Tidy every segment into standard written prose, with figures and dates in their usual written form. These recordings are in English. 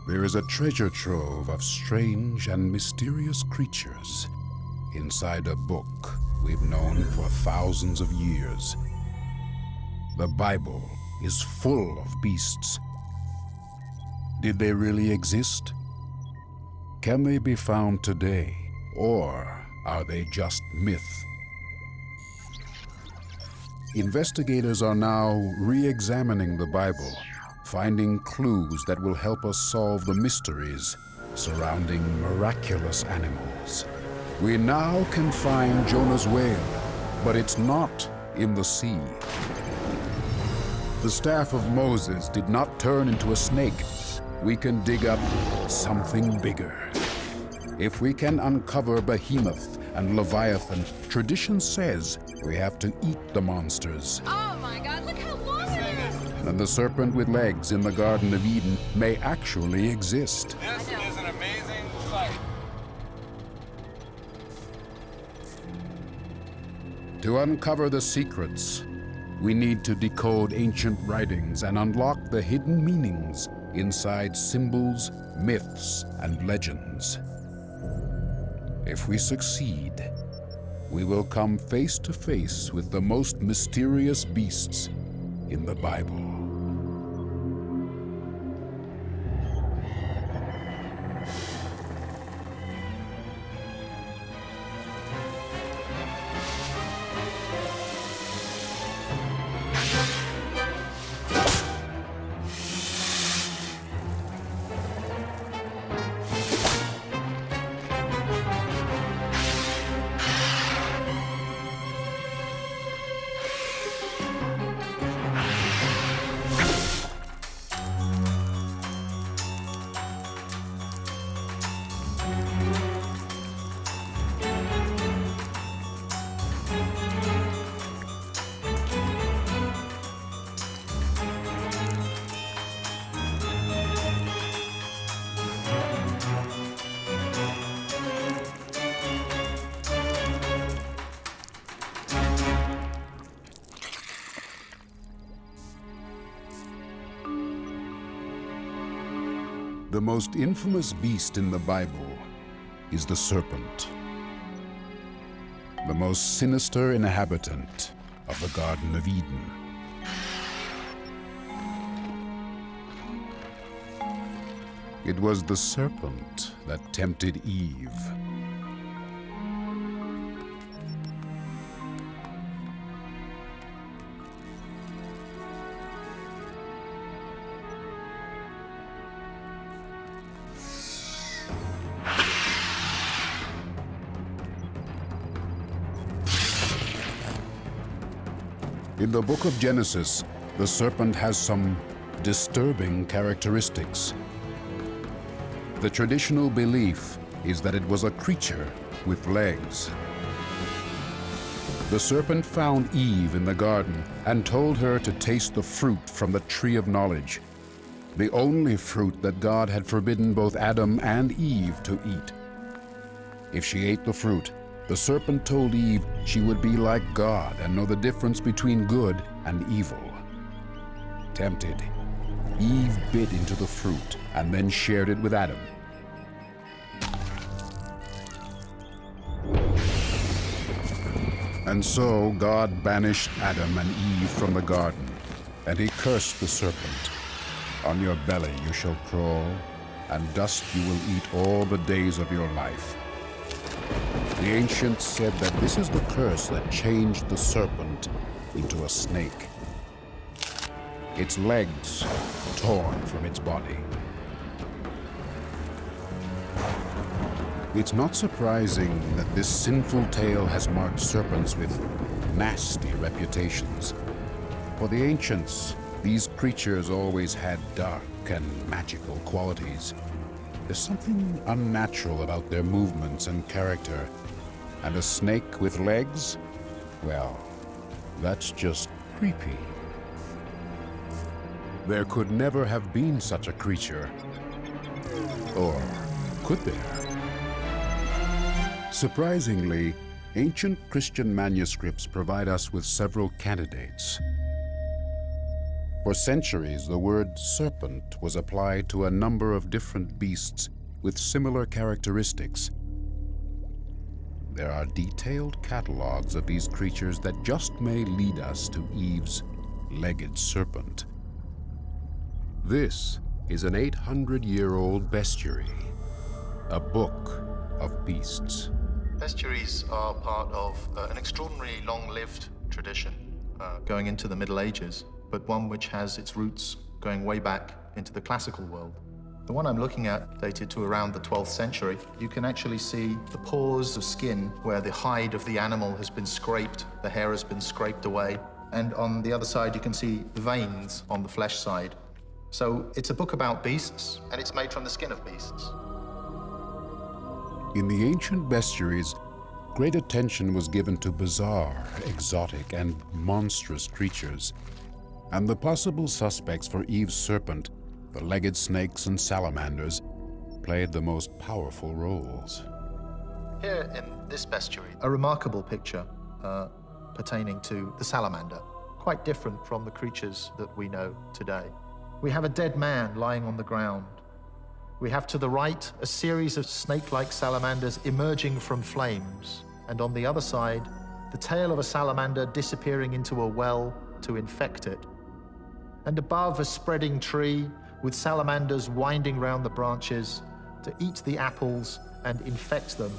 There is a treasure trove of strange and mysterious creatures inside a book we've known for thousands of years. The Bible is full of beasts. Did they really exist? Can they be found today, or are they just myth? Investigators are now re-examining the Bible, finding clues that will help us solve the mysteries surrounding miraculous animals. We now can find Jonah's whale, but it's not in the sea. The staff of Moses did not turn into a snake. We can dig up something bigger. If we can uncover Behemoth and Leviathan, tradition says we have to eat the monsters. Oh my God, look how long it is! And the serpent with legs in the Garden of Eden may actually exist. This is an amazing sight. To uncover the secrets, we need to decode ancient writings and unlock the hidden meanings inside symbols, myths, and legends. If we succeed, we will come face to face with the most mysterious beasts in the Bible. The most infamous beast in the Bible is the serpent, the most sinister inhabitant of the Garden of Eden. It was the serpent that tempted Eve. In the book of Genesis, the serpent has some disturbing characteristics. The traditional belief is that it was a creature with legs. The serpent found Eve in the garden and told her to taste the fruit from the tree of knowledge, the only fruit that God had forbidden both Adam and Eve to eat. If she ate the fruit, the serpent told Eve she would be like God and know the difference between good and evil. Tempted, Eve bit into the fruit and then shared it with Adam. And so God banished Adam and Eve from the garden, and he cursed the serpent. On your belly you shall crawl, and dust you will eat all the days of your life. The ancients said that this is the curse that changed the serpent into a snake. Its legs torn from its body. It's not surprising that this sinful tale has marked serpents with nasty reputations. For the ancients, these creatures always had dark and magical qualities. There's something unnatural about their movements and character. And a snake with legs? Well, that's just creepy. There could never have been such a creature. Or could there? Surprisingly, ancient Christian manuscripts provide us with several candidates. For centuries, the word serpent was applied to a number of different beasts with similar characteristics. There are detailed catalogs of these creatures that just may lead us to Eve's legged serpent. This is an 800-year-old bestiary, a book of beasts. Bestiaries are part of an extraordinarily long-lived tradition going into the Middle Ages, but one which has its roots going way back into the classical world. The one I'm looking at, dated to around the 12th century, you can actually see the pores of skin where the hide of the animal has been scraped, the hair has been scraped away, and on the other side you can see the veins on the flesh side. So it's a book about beasts, and it's made from the skin of beasts. In the ancient bestiaries, great attention was given to bizarre, exotic, and monstrous creatures, and the possible suspects for Eve's serpent, the legged snakes and salamanders, played the most powerful roles. Here in this bestiary, a remarkable picture pertaining to the salamander, quite different from the creatures that we know today. We have a dead man lying on the ground. We have to the right a series of snake-like salamanders emerging from flames, and on the other side, the tail of a salamander disappearing into a well to infect it. And above, a spreading tree with salamanders winding round the branches to eat the apples and infect them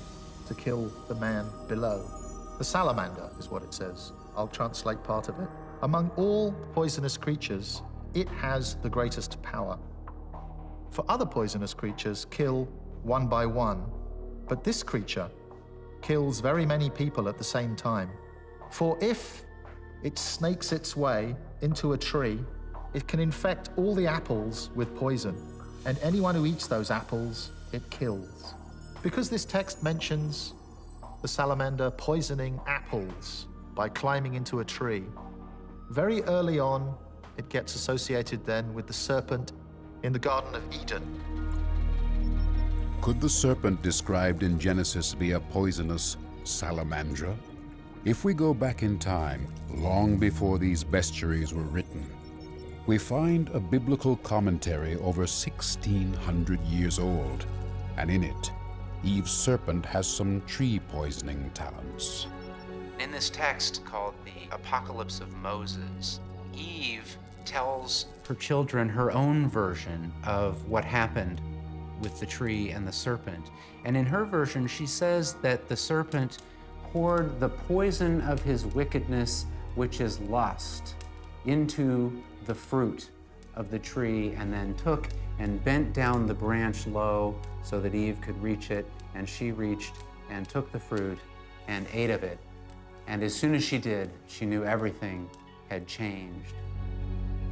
to kill the man below. The salamander is what it says. I'll translate part of it. Among all poisonous creatures, it has the greatest power. For other poisonous creatures kill one by one, but this creature kills very many people at the same time. For if it snakes its way into a tree, it can infect all the apples with poison, and anyone who eats those apples, it kills. Because this text mentions the salamander poisoning apples by climbing into a tree, very early on, it gets associated then with the serpent in the Garden of Eden. Could the serpent described in Genesis be a poisonous salamandra? If we go back in time, long before these bestiaries were written, we find a biblical commentary over 1,600 years old, and in it, Eve's serpent has some tree poisoning talents. In this text called the Apocalypse of Moses, Eve tells her children her own version of what happened with the tree and the serpent. And in her version, she says that the serpent poured the poison of his wickedness, which is lust, into the fruit of the tree, and then took and bent down the branch low so that Eve could reach it, and she reached and took the fruit and ate of it. And as soon as she did, she knew everything had changed.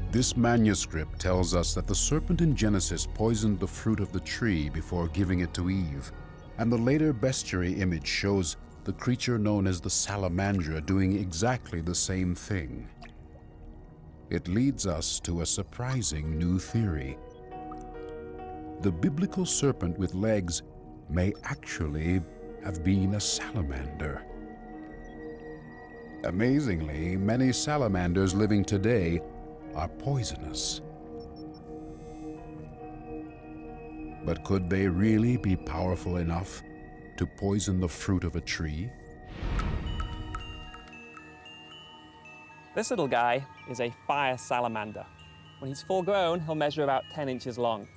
This manuscript tells us that the serpent in Genesis poisoned the fruit of the tree before giving it to Eve, and the later bestiary image shows the creature known as the salamandra doing exactly the same thing. It leads us to a surprising new theory. The biblical serpent with legs may actually have been a salamander. Amazingly, many salamanders living today are poisonous. But could they really be powerful enough to poison the fruit of a tree? This little guy is a fire salamander. When he's full grown, he'll measure about 10 inches long.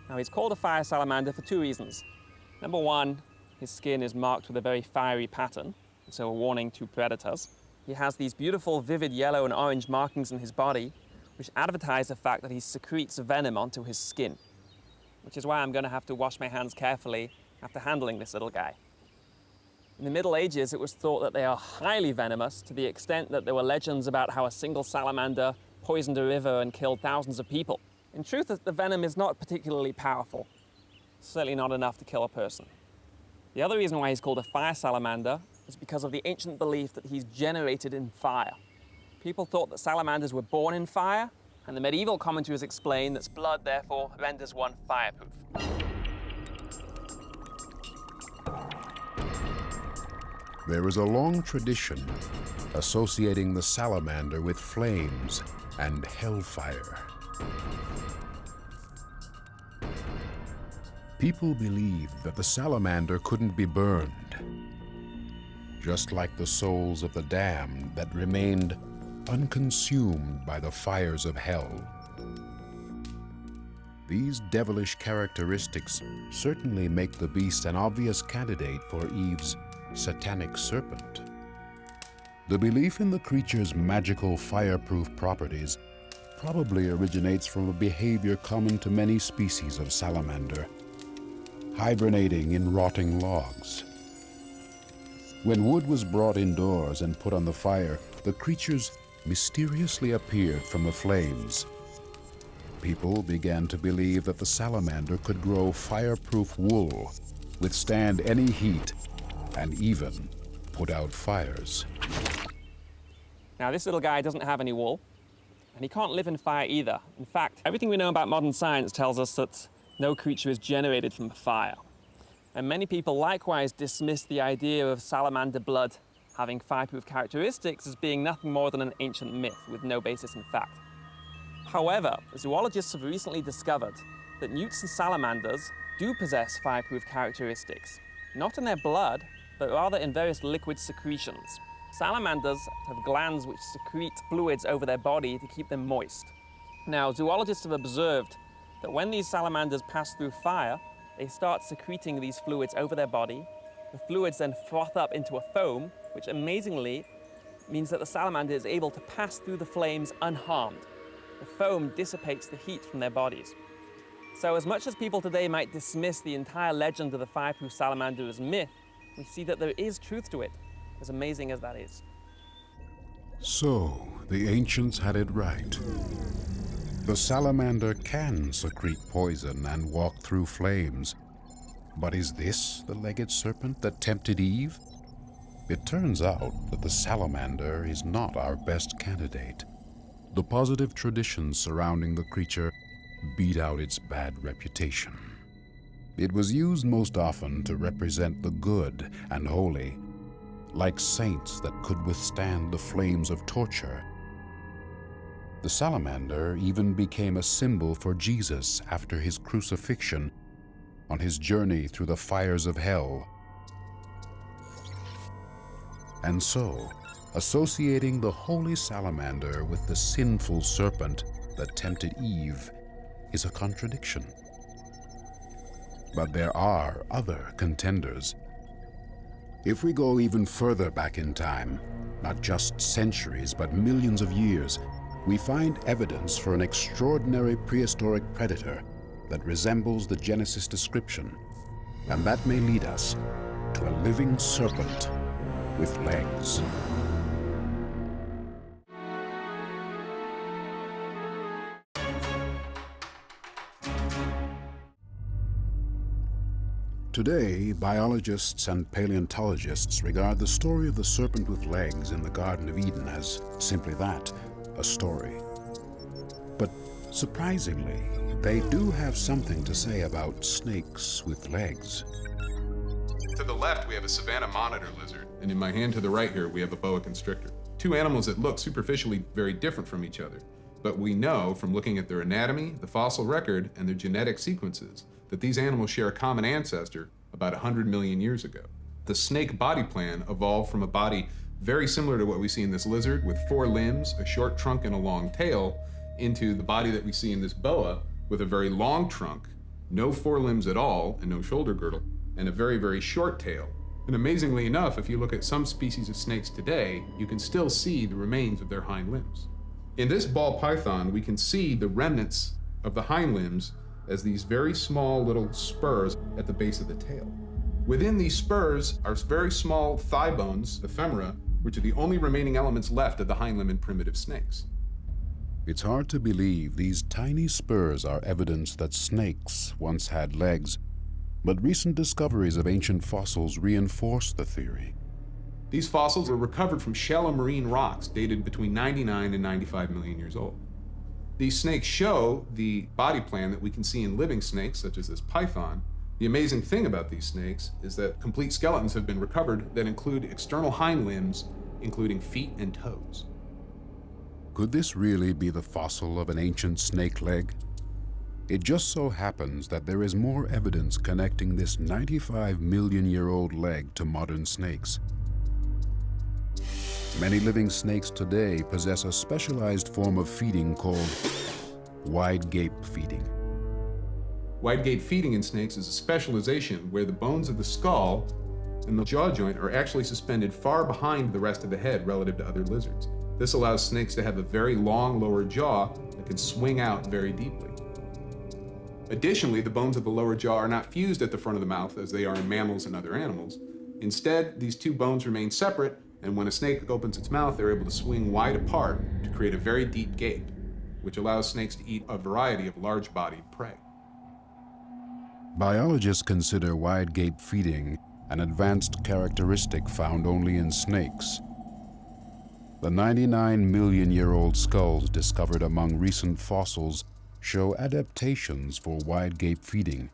Now, he's called a fire salamander for two reasons. Number one, his skin is marked with a very fiery pattern, so a warning to predators. He has these beautiful, vivid yellow and orange markings in his body, which advertise the fact that he secretes venom onto his skin, which is why I'm going to have to wash my hands carefully after handling this little guy. In the Middle Ages, it was thought that they are highly venomous, to the extent that there were legends about how a single salamander poisoned a river and killed thousands of people. In truth, the venom is not particularly powerful, certainly not enough to kill a person. The other reason why he's called a fire salamander is because of the ancient belief that he's generated in fire. People thought that salamanders were born in fire, and the medieval commentaries explain that blood, therefore, renders one fireproof. There is a long tradition associating the salamander with flames and hellfire. People believed that the salamander couldn't be burned, just like the souls of the damned that remained unconsumed by the fires of hell. These devilish characteristics certainly make the beast an obvious candidate for Eve's satanic serpent. The belief in the creature's magical fireproof properties probably originates from a behavior common to many species of salamander, hibernating in rotting logs. When wood was brought indoors and put on the fire, the creatures mysteriously appeared from the flames. People began to believe that the salamander could grow fireproof wool, withstand any heat, and even put out fires. Now, this little guy doesn't have any wool, and he can't live in fire either. In fact, everything we know about modern science tells us that no creature is generated from fire. And many people likewise dismiss the idea of salamander blood having fireproof characteristics as being nothing more than an ancient myth with no basis in fact. However, zoologists have recently discovered that newts and salamanders do possess fireproof characteristics, not in their blood, but rather in various liquid secretions. Salamanders have glands which secrete fluids over their body to keep them moist. Now, zoologists have observed that when these salamanders pass through fire, they start secreting these fluids over their body. The fluids then froth up into a foam, which amazingly means that the salamander is able to pass through the flames unharmed. The foam dissipates the heat from their bodies. So as much as people today might dismiss the entire legend of the fireproof salamander as myth, we see that there is truth to it, as amazing as that is. So, the ancients had it right. The salamander can secrete poison and walk through flames. But is this the legged serpent that tempted Eve? It turns out that the salamander is not our best candidate. The positive traditions surrounding the creature beat out its bad reputation. It was used most often to represent the good and holy, like saints that could withstand the flames of torture. The salamander even became a symbol for Jesus after his crucifixion on his journey through the fires of hell. And so, associating the holy salamander with the sinful serpent that tempted Eve is a contradiction. But there are other contenders. If we go even further back in time, not just centuries but millions of years, we find evidence for an extraordinary prehistoric predator that resembles the Genesis description, and that may lead us to a living serpent with legs. Today, biologists and paleontologists regard the story of the serpent with legs in the Garden of Eden as simply that, a story. But surprisingly, they do have something to say about snakes with legs. To the left, we have a savanna monitor lizard, and in my hand to the right here, we have a boa constrictor. Two animals that look superficially very different from each other, but we know from looking at their anatomy, the fossil record, and their genetic sequences that these animals share a common ancestor about 100 million years ago. The snake body plan evolved from a body very similar to what we see in this lizard, with 4 limbs, a short trunk, and a long tail, into the body that we see in this boa, with a very long trunk, no 4 limbs at all, and no shoulder girdle, and a very, very short tail. And amazingly enough, if you look at some species of snakes today, you can still see the remains of their hind limbs. In this ball python, we can see the remnants of the hind limbs as these very small little spurs at the base of the tail. Within these spurs are very small thigh bones, ephemera, which are the only remaining elements left of the hind limb in primitive snakes. It's hard to believe these tiny spurs are evidence that snakes once had legs, but recent discoveries of ancient fossils reinforce the theory. These fossils were recovered from shallow marine rocks dated between 99 and 95 million years old. These snakes show the body plan that we can see in living snakes, such as this python. The amazing thing about these snakes is that complete skeletons have been recovered that include external hind limbs, including feet and toes. Could this really be the fossil of an ancient snake leg? It just so happens that there is more evidence connecting this 95-million-year-old leg to modern snakes. Many living snakes today possess a specialized form of feeding called wide gape feeding. Wide gape feeding in snakes is a specialization where the bones of the skull and the jaw joint are actually suspended far behind the rest of the head relative to other lizards. This allows snakes to have a very long lower jaw that can swing out very deeply. Additionally, the bones of the lower jaw are not fused at the front of the mouth as they are in mammals and other animals. Instead, these two bones remain separate, and when a snake opens its mouth, they're able to swing wide apart to create a very deep gape, which allows snakes to eat a variety of large-bodied prey. Biologists consider wide gape feeding an advanced characteristic found only in snakes. The 99-million-year-old skulls discovered among recent fossils show adaptations for wide gape feeding.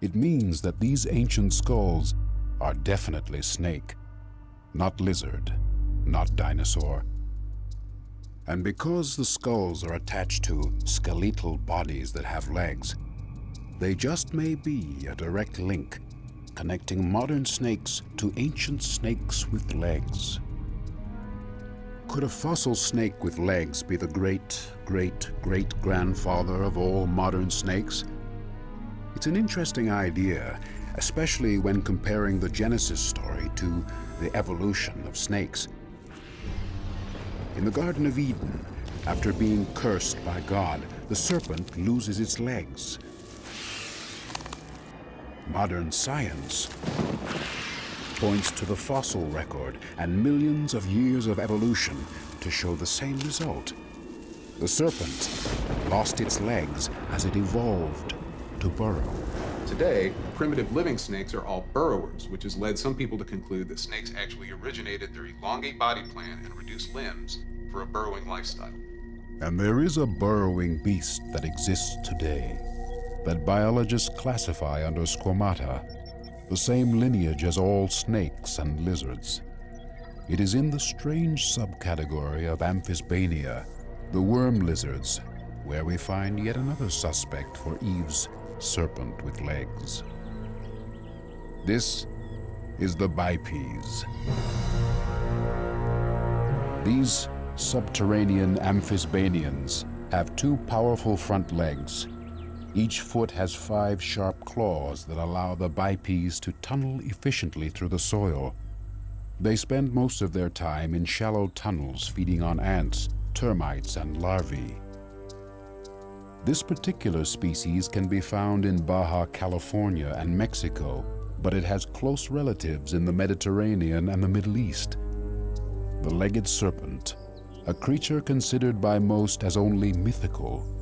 It means that these ancient skulls are definitely snake, not lizard, not dinosaur. And because the skulls are attached to skeletal bodies that have legs, they just may be a direct link connecting modern snakes to ancient snakes with legs. Could a fossil snake with legs be the great-great-great-grandfather of all modern snakes? It's an interesting idea, especially when comparing the Genesis story to the evolution of snakes. In the Garden of Eden, after being cursed by God, the serpent loses its legs. Modern science points to the fossil record and millions of years of evolution to show the same result. The serpent lost its legs as it evolved to burrow. Today, primitive living snakes are all burrowers, which has led some people to conclude that snakes actually originated their elongate body plan and reduced limbs for a burrowing lifestyle. And there is a burrowing beast that exists today that biologists classify under Squamata, the same lineage as all snakes and lizards. It is in the strange subcategory of Amphisbaenia, the worm lizards, where we find yet another suspect for Eve's serpent with legs. This is the bipes. These subterranean Amphisbaenians have two powerful front legs. Each foot has 5 sharp claws that allow the bipes to tunnel efficiently through the soil. They spend most of their time in shallow tunnels feeding on ants, termites, and larvae. This particular species can be found in Baja California and Mexico, but it has close relatives in the Mediterranean and the Middle East. The legged serpent, a creature considered by most as only mythical,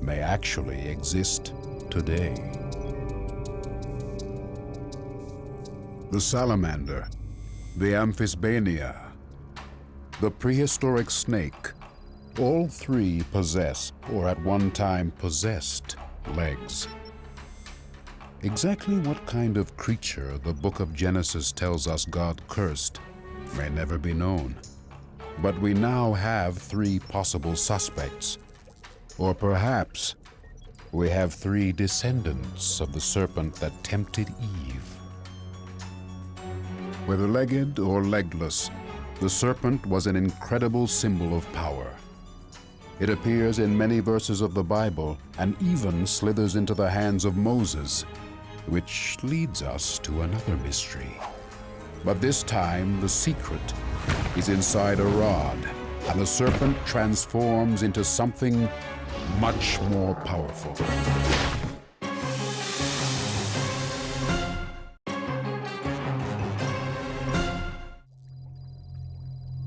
may actually exist today. The salamander, the Amphisbaenia, the prehistoric snake, all three possess, or at one time possessed, legs. Exactly what kind of creature the book of Genesis tells us God cursed may never be known. But we now have 3 possible suspects. Or perhaps we have 3 descendants of the serpent that tempted Eve. Whether legged or legless, the serpent was an incredible symbol of power. It appears in many verses of the Bible and even slithers into the hands of Moses, which leads us to another mystery. But this time, the secret is inside a rod, and the serpent transforms into something much more powerful.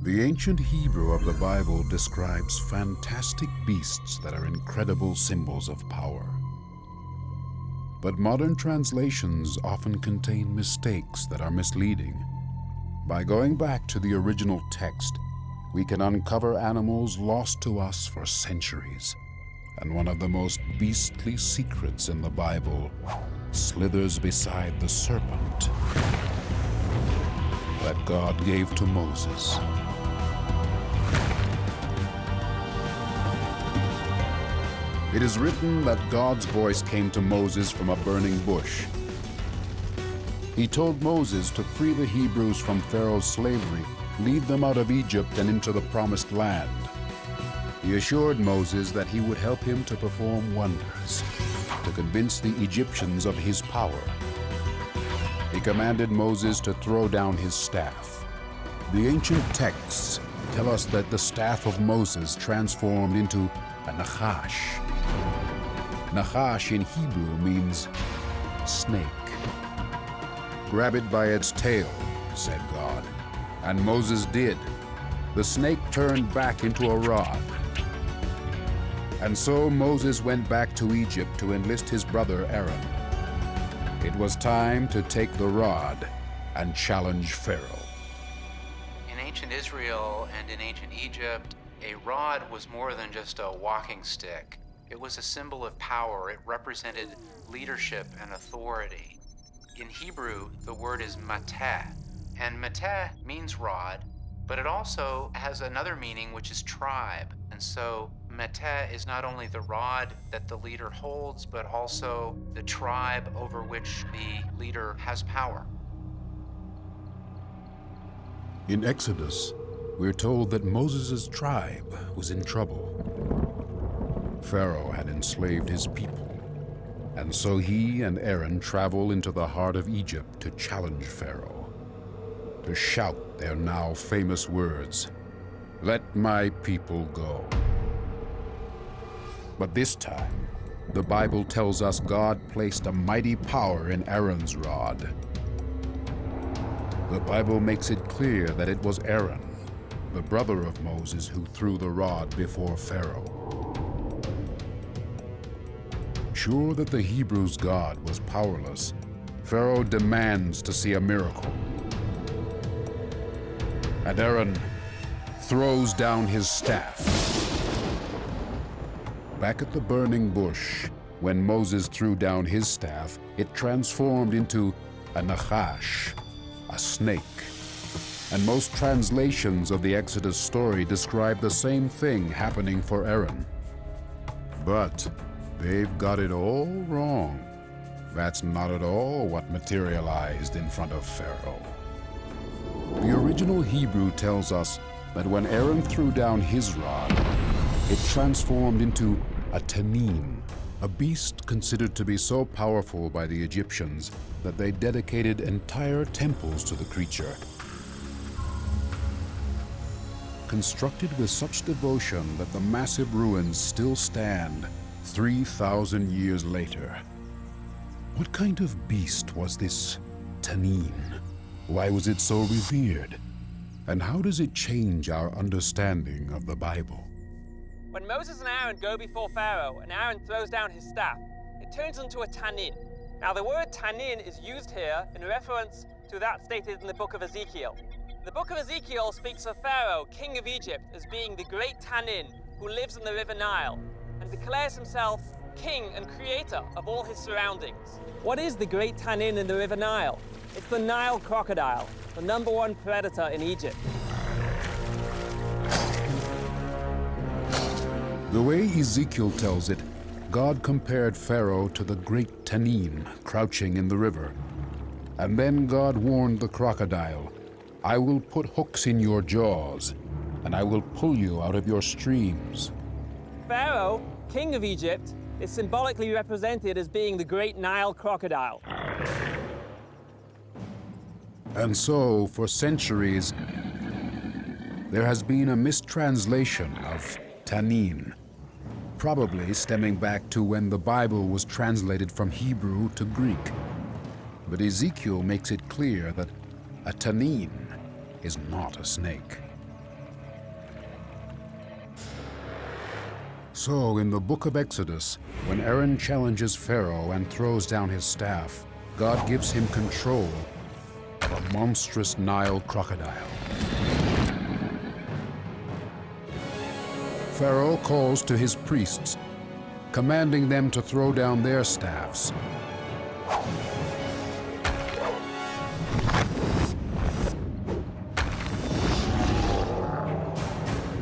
The ancient Hebrew of the Bible describes fantastic beasts that are incredible symbols of power. But modern translations often contain mistakes that are misleading. By going back to the original text, we can uncover animals lost to us for centuries. And one of the most beastly secrets in the Bible slithers beside the serpent that God gave to Moses. It is written that God's voice came to Moses from a burning bush. He told Moses to free the Hebrews from Pharaoh's slavery, lead them out of Egypt and into the promised land. He assured Moses that he would help him to perform wonders, to convince the Egyptians of his power. He commanded Moses to throw down his staff. The ancient texts tell us that the staff of Moses transformed into a Nachash. Nachash in Hebrew means snake. "Grab it by its tail," said God. And Moses did. The snake turned back into a rod. And so Moses went back to Egypt to enlist his brother Aaron. It was time to take the rod and challenge Pharaoh. In ancient Israel and in ancient Egypt, a rod was more than just a walking stick. It was a symbol of power. It represented leadership and authority. In Hebrew, the word is mateh, and mateh means rod, but it also has another meaning, which is tribe. And so mateh is not only the rod that the leader holds, but also the tribe over which the leader has power. In Exodus, we're told that Moses' tribe was in trouble. Pharaoh had enslaved his people, and so he and Aaron travel into the heart of Egypt to challenge Pharaoh, to shout their now famous words, "Let my people go." But this time, the Bible tells us God placed a mighty power in Aaron's rod. The Bible makes it clear that it was Aaron, the brother of Moses, who threw the rod before Pharaoh. Sure that the Hebrews' God was powerless, Pharaoh demands to see a miracle. And Aaron throws down his staff. Back at the burning bush, when Moses threw down his staff, it transformed into a Nachash, a snake. And most translations of the Exodus story describe the same thing happening for Aaron. But they've got it all wrong. That's not at all what materialized in front of Pharaoh. The original Hebrew tells us that when Aaron threw down his rod, it transformed into a tanin, a beast considered to be so powerful by the Egyptians that they dedicated entire temples to the creature. Constructed with such devotion that the massive ruins still stand 3,000 years later. What kind of beast was this tanin? Why was it so revered? And how does it change our understanding of the Bible? When Moses and Aaron go before Pharaoh and Aaron throws down his staff, it turns into a tanin. Now the word tanin is used here in reference to that stated in the book of Ezekiel. The book of Ezekiel speaks of Pharaoh, king of Egypt, as being the great tanin who lives in the river Nile and declares himself king and creator of all his surroundings. What is the great tanin in the river Nile? It's the Nile crocodile, the #1 predator in Egypt. The way Ezekiel tells it, God compared Pharaoh to the great tanin crouching in the river. And then God warned the crocodile, "I will put hooks in your jaws, and I will pull you out of your streams." Pharaoh, king of Egypt, is symbolically represented as being the great Nile crocodile. And so, for centuries, there has been a mistranslation of tanin, probably stemming back to when the Bible was translated from Hebrew to Greek. But Ezekiel makes it clear that a tanin is not a snake. So, in the book of Exodus, when Aaron challenges Pharaoh and throws down his staff, God gives him control of a monstrous Nile crocodile. Pharaoh calls to his priests, commanding them to throw down their staffs.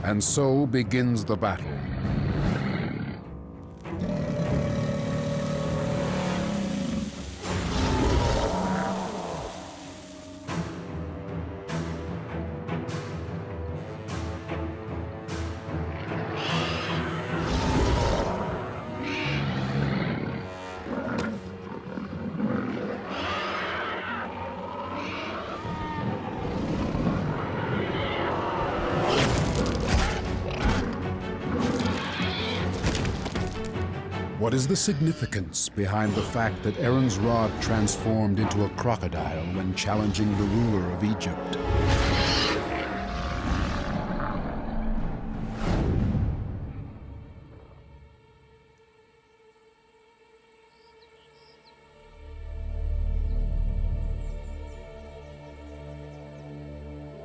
And so begins the battle. What is the significance behind the fact that Aaron's rod transformed into a crocodile when challenging the ruler of Egypt?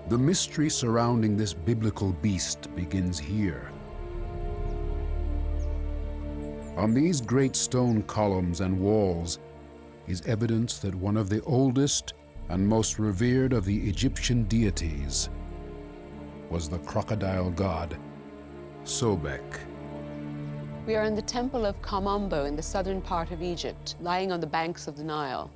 The mystery surrounding this biblical beast begins here. On these great stone columns and walls is evidence that one of the oldest and most revered of the Egyptian deities was the crocodile god, Sobek. We are in the temple of Kamambo in the southern part of Egypt, lying on the banks of the Nile.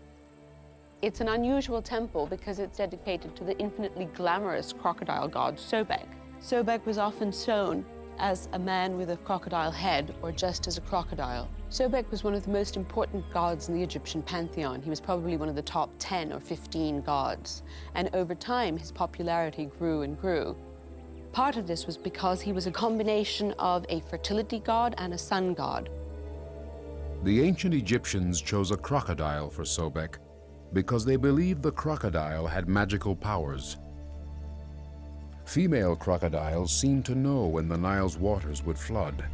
It's an unusual temple because it's dedicated to the infinitely glamorous crocodile god Sobek. Sobek was often shown as a man with a crocodile head or just as a crocodile. Sobek was one of the most important gods in the Egyptian pantheon. He was probably one of the top 10 or 15 gods. And over time, his popularity grew and grew. Part of this was because he was a combination of a fertility god and a sun god. The ancient Egyptians chose a crocodile for Sobek because they believed the crocodile had magical powers. Female crocodiles seemed to know when the Nile's waters would flood.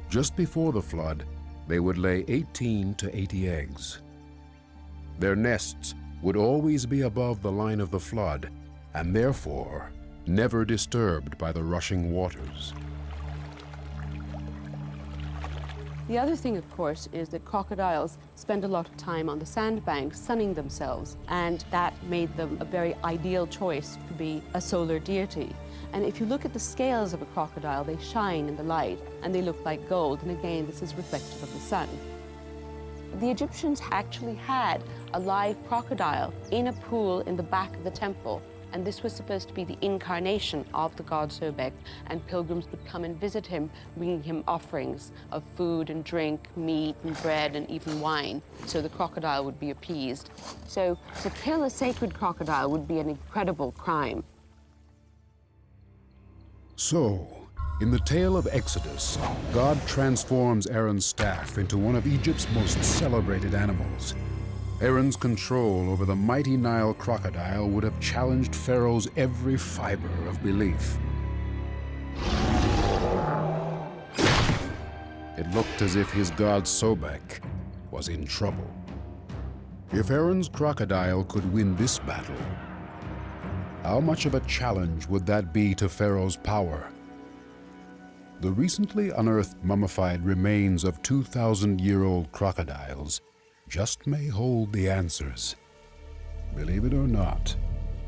Just before the flood, they would lay 18 to 80 eggs. Their nests would always be above the line of the flood, and therefore never disturbed by the rushing waters. The other thing, of course, is that crocodiles spend a lot of time on the sandbanks sunning themselves, and that made them a very ideal choice to be a solar deity. And if you look at the scales of a crocodile, they shine in the light, and they look like gold, and again, this is reflective of the sun. The Egyptians actually had a live crocodile in a pool in the back of the temple, and this was supposed to be the incarnation of the god Sobek, and pilgrims would come and visit him, bringing him offerings of food and drink, meat and bread, and even wine, so the crocodile would be appeased. So to kill a sacred crocodile would be an incredible crime. So, in the tale of Exodus, God transforms Aaron's staff into one of Egypt's most celebrated animals. Aaron's control over the mighty Nile crocodile would have challenged Pharaoh's every fiber of belief. It looked as if his god Sobek was in trouble. If Aaron's crocodile could win this battle, how much of a challenge would that be to Pharaoh's power? The recently unearthed mummified remains of 2,000-year-old crocodiles just may hold the answers. Believe it or not,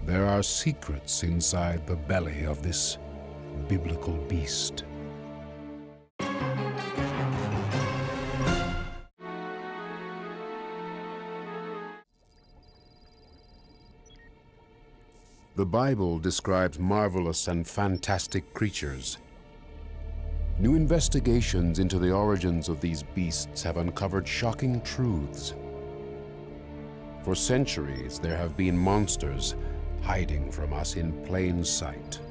there are secrets inside the belly of this biblical beast. The Bible describes marvelous and fantastic creatures. New investigations into the origins of these beasts have uncovered shocking truths. For centuries, there have been monsters hiding from us in plain sight.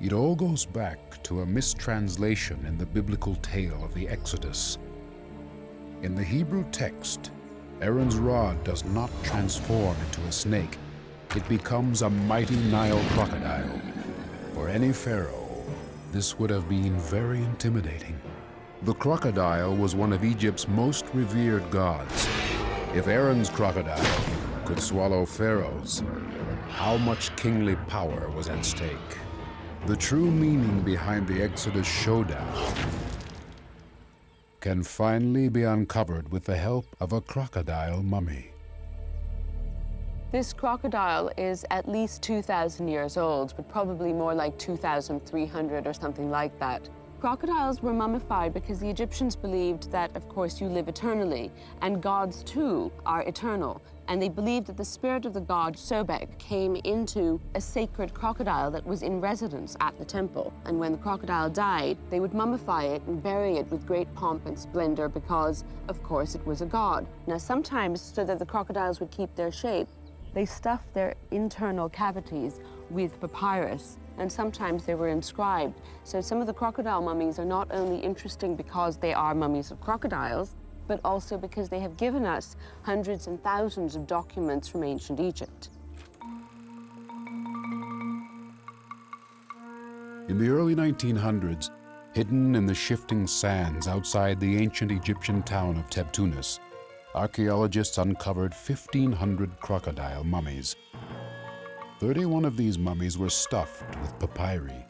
It all goes back to a mistranslation in the biblical tale of the Exodus. In the Hebrew text, Aaron's rod does not transform into a snake. It becomes a mighty Nile crocodile. For any pharaoh, this would have been very intimidating. The crocodile was one of Egypt's most revered gods. If Aaron's crocodile could swallow Pharaoh's, how much kingly power was at stake? The true meaning behind the Exodus showdown can finally be uncovered with the help of a crocodile mummy. This crocodile is at least 2,000 years old, but probably more like 2,300 or something like that. Crocodiles were mummified because the Egyptians believed that, of course, you live eternally, and gods, too, are eternal. And they believed that the spirit of the god Sobek came into a sacred crocodile that was in residence at the temple. And when the crocodile died, they would mummify it and bury it with great pomp and splendor because, of course, it was a god. Now, sometimes, so that the crocodiles would keep their shape, They stuffed their internal cavities with papyrus, and sometimes they were inscribed. So some of the crocodile mummies are not only interesting because they are mummies of crocodiles, but also because they have given us hundreds and thousands of documents from ancient Egypt. In the early 1900s, hidden in the shifting sands outside the ancient Egyptian town of Tebtunis, archaeologists uncovered 1,500 crocodile mummies. 31 of these mummies were stuffed with papyri.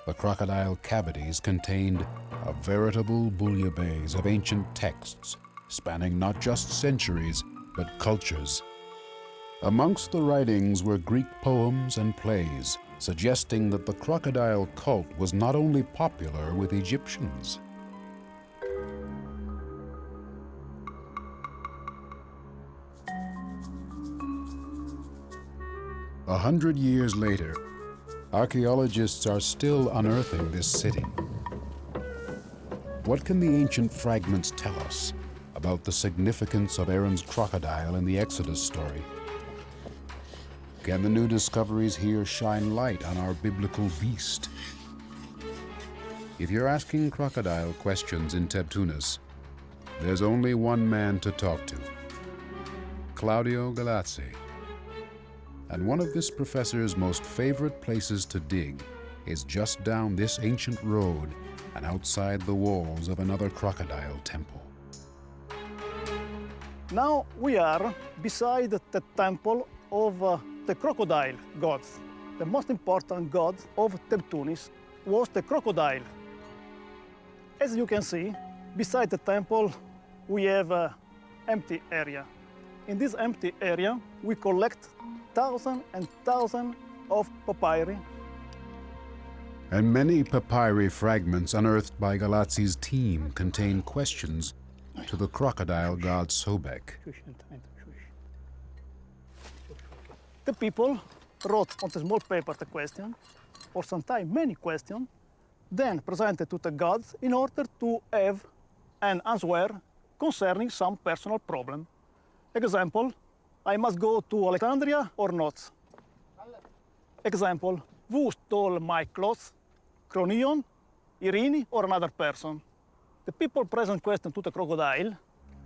The crocodile cavities contained a veritable bouillabaisse of ancient texts, spanning not just centuries, but cultures. Amongst the writings were Greek poems and plays, suggesting that the crocodile cult was not only popular with Egyptians. A 100 years later, archaeologists are still unearthing this city. What can the ancient fragments tell us about the significance of Aaron's crocodile in the Exodus story? Can the new discoveries here shine light on our biblical beast? If you're asking crocodile questions in Tebtunis, there's only one man to talk to: Claudio Galazzi. And one of this professor's most favorite places to dig is just down this ancient road and outside the walls of another crocodile temple. Now we are beside the temple of the crocodile gods. The most important god of Tebtunis was the crocodile. As you can see, beside the temple we have an empty area. In this empty area we collect thousands and thousands of papyri. And many papyri fragments unearthed by Galazzi's team contain questions to the crocodile god Sobek. The people wrote on the small paper the question, or sometimes many questions, then presented to the gods in order to have an answer concerning some personal problem. Example, I must go to Alexandria or not? Example, who stole my clothes? Cronion, Irene, or another person? The people present question to the crocodile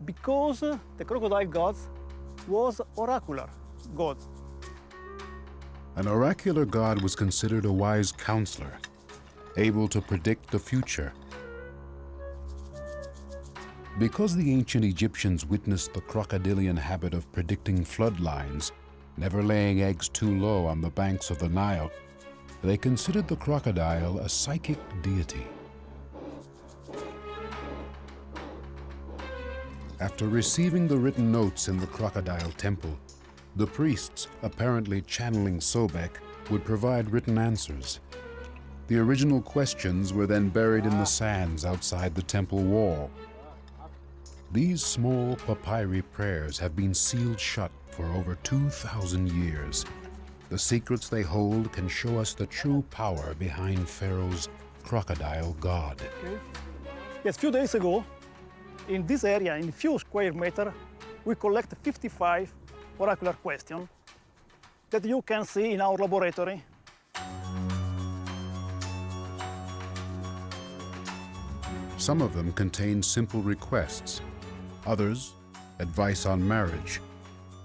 because the crocodile god was oracular god. An oracular god was considered a wise counselor, able to predict the future. Because the ancient Egyptians witnessed the crocodilian habit of predicting floodlines, never laying eggs too low on the banks of the Nile, they considered the crocodile a psychic deity. After receiving the written notes in the crocodile temple, the priests, apparently channeling Sobek, would provide written answers. The original questions were then buried in the sands outside the temple wall. These small papyri prayers have been sealed shut for over 2,000 years. The secrets they hold can show us the true power behind Pharaoh's crocodile god. Yes, a few days ago, in this area, in a few square meters, we collect 55 oracular questions that you can see in our laboratory. Some of them contain simple requests. Others, advice on marriage.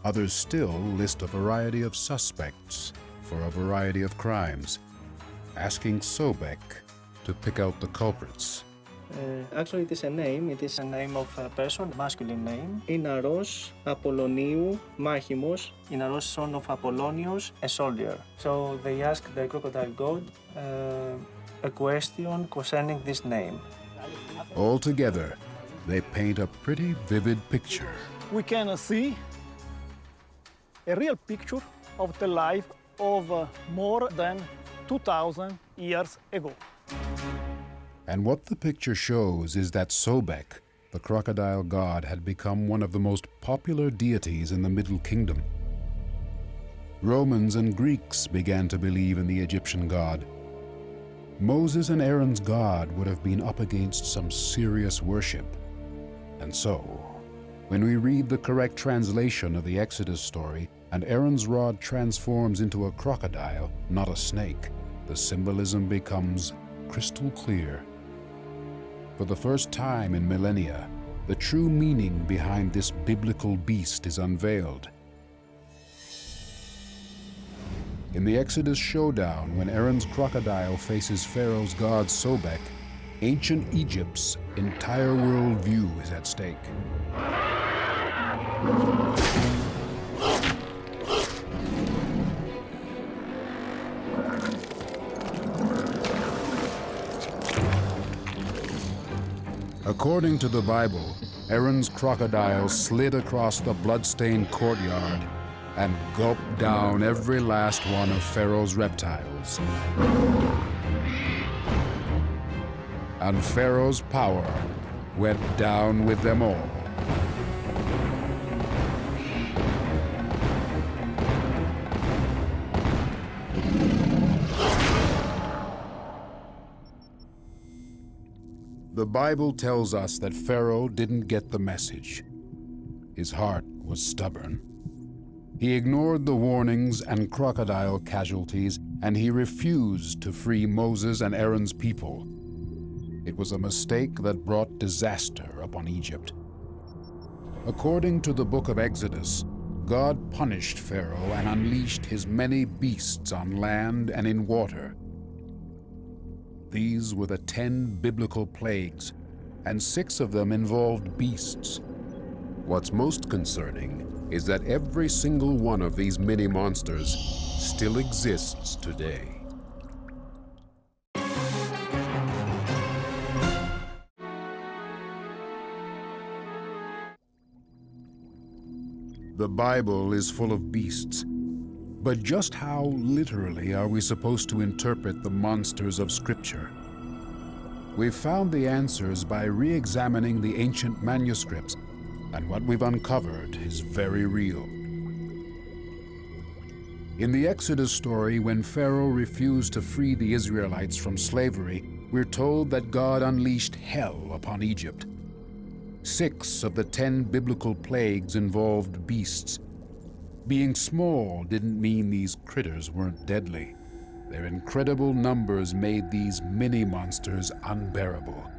Others still list a variety of suspects for a variety of crimes, asking Sobek to pick out the culprits. Actually, it is a name. It is a name of a person, masculine name. Inaros Apolloniou Machimos. Inaros, son of Apollonius, a soldier. So they asked the crocodile god a question concerning this name. Altogether, they paint a pretty vivid picture. We can see a real picture of the life of more than 2,000 years ago. And what the picture shows is that Sobek, the crocodile god, had become one of the most popular deities in the Middle Kingdom. Romans and Greeks began to believe in the Egyptian god. Moses and Aaron's god would have been up against some serious worship. And so, when we read the correct translation of the Exodus story, and Aaron's rod transforms into a crocodile, not a snake, the symbolism becomes crystal clear. For the first time in millennia, the true meaning behind this biblical beast is unveiled. In the Exodus showdown, when Aaron's crocodile faces Pharaoh's god Sobek, ancient Egypt's entire worldview is at stake. According to the Bible, Aaron's crocodile slid across the blood-stained courtyard and gulped down every last one of Pharaoh's reptiles. And Pharaoh's power went down with them all. The Bible tells us that Pharaoh didn't get the message. His heart was stubborn. He ignored the warnings and crocodile casualties, and he refused to free Moses and Aaron's people. It was a mistake that brought disaster upon Egypt. According to the book of Exodus, God punished Pharaoh and unleashed his many beasts on land and in water. These were the 10 biblical plagues, and 6 of them involved beasts. What's most concerning is that every single one of these mini monsters still exists today. The Bible is full of beasts. But just how literally are we supposed to interpret the monsters of Scripture? We've found the answers by re-examining the ancient manuscripts, and what we've uncovered is very real. In the Exodus story, when Pharaoh refused to free the Israelites from slavery, we're told that God unleashed hell upon Egypt. 6 of the 10 biblical plagues involved beasts. Being small didn't mean these critters weren't deadly. Their incredible numbers made these mini-monsters unbearable.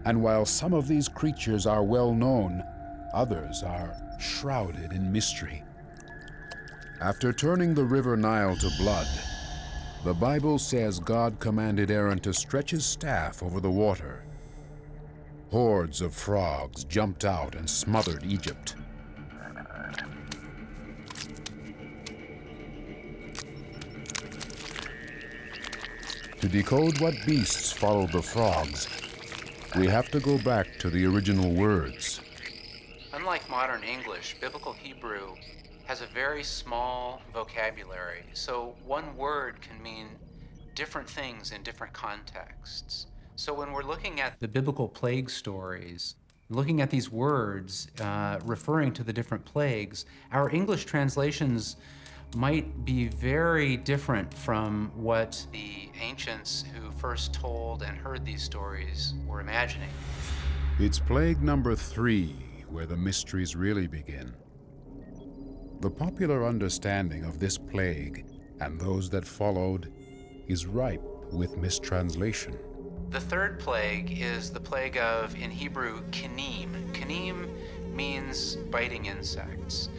And while some of these creatures are well known, others are shrouded in mystery. After turning the river Nile to blood, the Bible says God commanded Aaron to stretch his staff over the water. Hordes of frogs jumped out and smothered Egypt. To decode what beasts followed the frogs, we have to go back to the original words. Unlike modern English, Biblical Hebrew has a very small vocabulary, so one word can mean different things in different contexts. So when we're looking at the biblical plague stories, looking at these words referring to the different plagues, our English translations might be very different from what the ancients who first told and heard these stories were imagining. It's plague number 3 where the mysteries really begin. The popular understanding of this plague and those that followed is ripe with mistranslation. The third plague is the plague of, in Hebrew, kinim. Kinim means biting insects.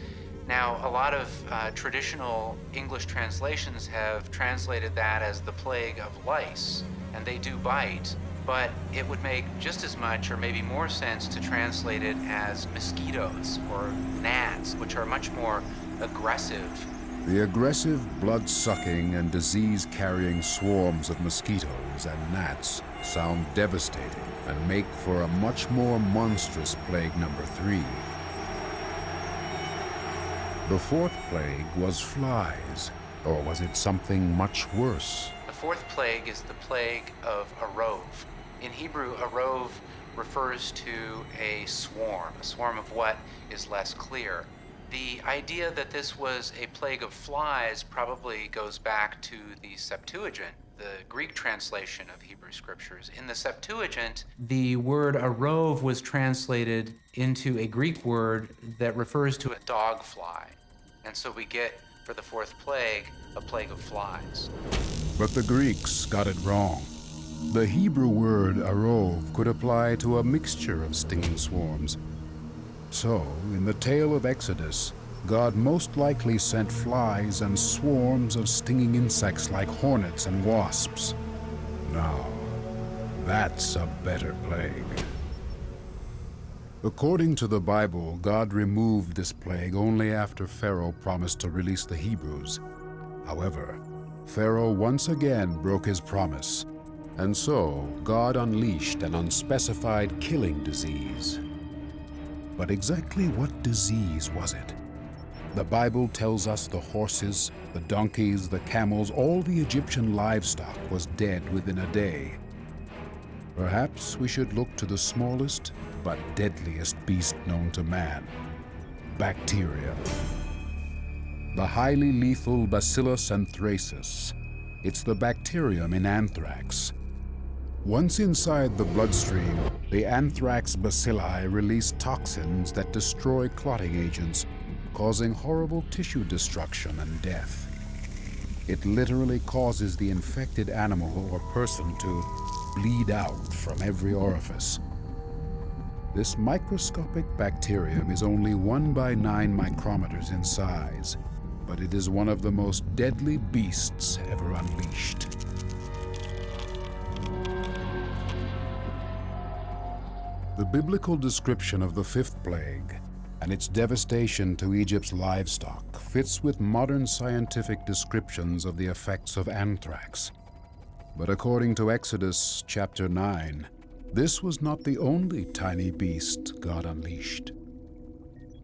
Now, a lot of traditional English translations have translated that as the plague of lice, and they do bite, but it would make just as much or maybe more sense to translate it as mosquitoes or gnats, which are much more aggressive. The aggressive, blood-sucking and disease-carrying swarms of mosquitoes and gnats sound devastating and make for a much more monstrous plague number 3. The 4th plague was flies, or was it something much worse? The 4th plague is the plague of arov. In Hebrew, arov refers to a swarm of what is less clear. The idea that this was a plague of flies probably goes back to the Septuagint, the Greek translation of Hebrew scriptures. In the Septuagint, the word arov was translated into a Greek word that refers to a dog fly. And so we get, for the fourth plague, a plague of flies. But the Greeks got it wrong. The Hebrew word arov could apply to a mixture of stinging swarms. So, in the tale of Exodus, God most likely sent flies and swarms of stinging insects like hornets and wasps. Now, that's a better plague. According to the Bible, God removed this plague only after Pharaoh promised to release the Hebrews. However, Pharaoh once again broke his promise, and so God unleashed an unspecified killing disease. But exactly what disease was it? The Bible tells us the horses, the donkeys, the camels, all the Egyptian livestock was dead within a day. Perhaps we should look to the smallest but deadliest beast known to man, bacteria. The highly lethal Bacillus anthracis. It's the bacterium in anthrax. Once inside the bloodstream, the anthrax bacilli release toxins that destroy clotting agents, causing horrible tissue destruction and death. It literally causes the infected animal or person to bleed out from every orifice. This microscopic bacterium is only 1 by 9 micrometers in size, but it is one of the most deadly beasts ever unleashed. The biblical description of the fifth plague and its devastation to Egypt's livestock fits with modern scientific descriptions of the effects of anthrax. But according to Exodus chapter 9, this was not the only tiny beast God unleashed.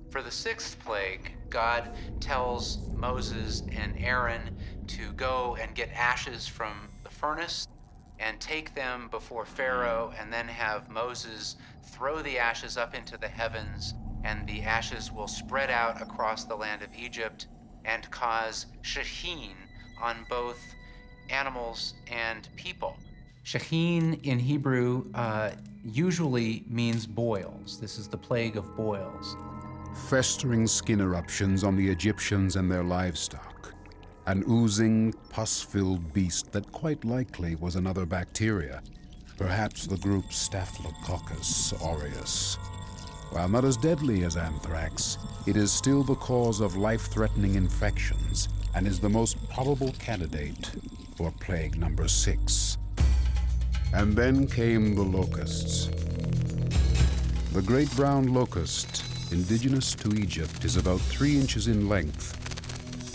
For the sixth plague, God tells Moses and Aaron to go and get ashes from the furnace and take them before Pharaoh, and then have Moses throw the ashes up into the heavens, and the ashes will spread out across the land of Egypt and cause shaheen on both animals and people. Shaheen in Hebrew usually means boils. This is the plague of boils. Festering skin eruptions on the Egyptians and their livestock. An oozing, pus-filled beast that quite likely was another bacteria, perhaps the group Staphylococcus aureus. While not as deadly as anthrax, it is still the cause of life-threatening infections and is the most probable candidate for plague number 6. And then came the locusts. The great brown locust, indigenous to Egypt, is about 3 inches in length.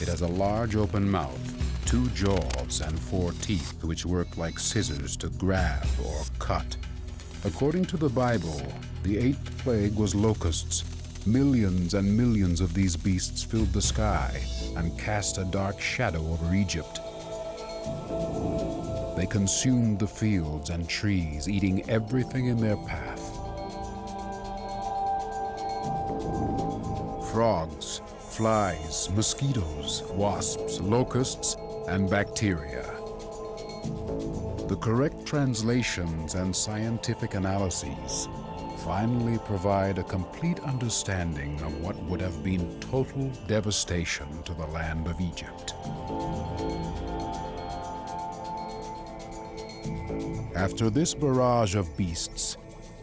It has a large open mouth, 2 jaws, and 4 teeth, which work like scissors to grab or cut. According to the Bible, the 8th plague was locusts. Millions and millions of these beasts filled the sky and cast a dark shadow over Egypt. They consumed the fields and trees, eating everything in their path. Frogs, flies, mosquitoes, wasps, locusts, and bacteria. The correct translations and scientific analyses finally provide a complete understanding of what would have been total devastation to the land of Egypt. After this barrage of beasts,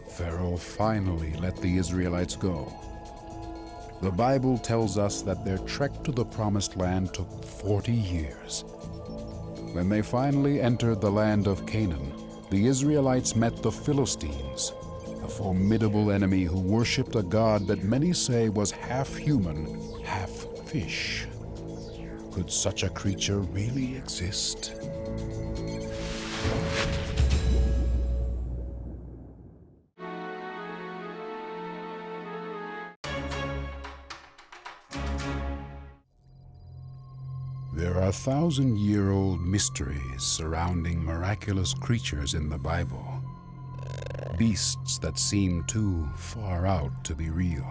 Pharaoh finally let the Israelites go. The Bible tells us that their trek to the Promised Land took 40 years. When they finally entered the land of Canaan, the Israelites met the Philistines, a formidable enemy who worshipped a god that many say was half human, half fish. Could such a creature really exist? There are 1,000-year-old mysteries surrounding miraculous creatures in the Bible. Beasts that seem too far out to be real.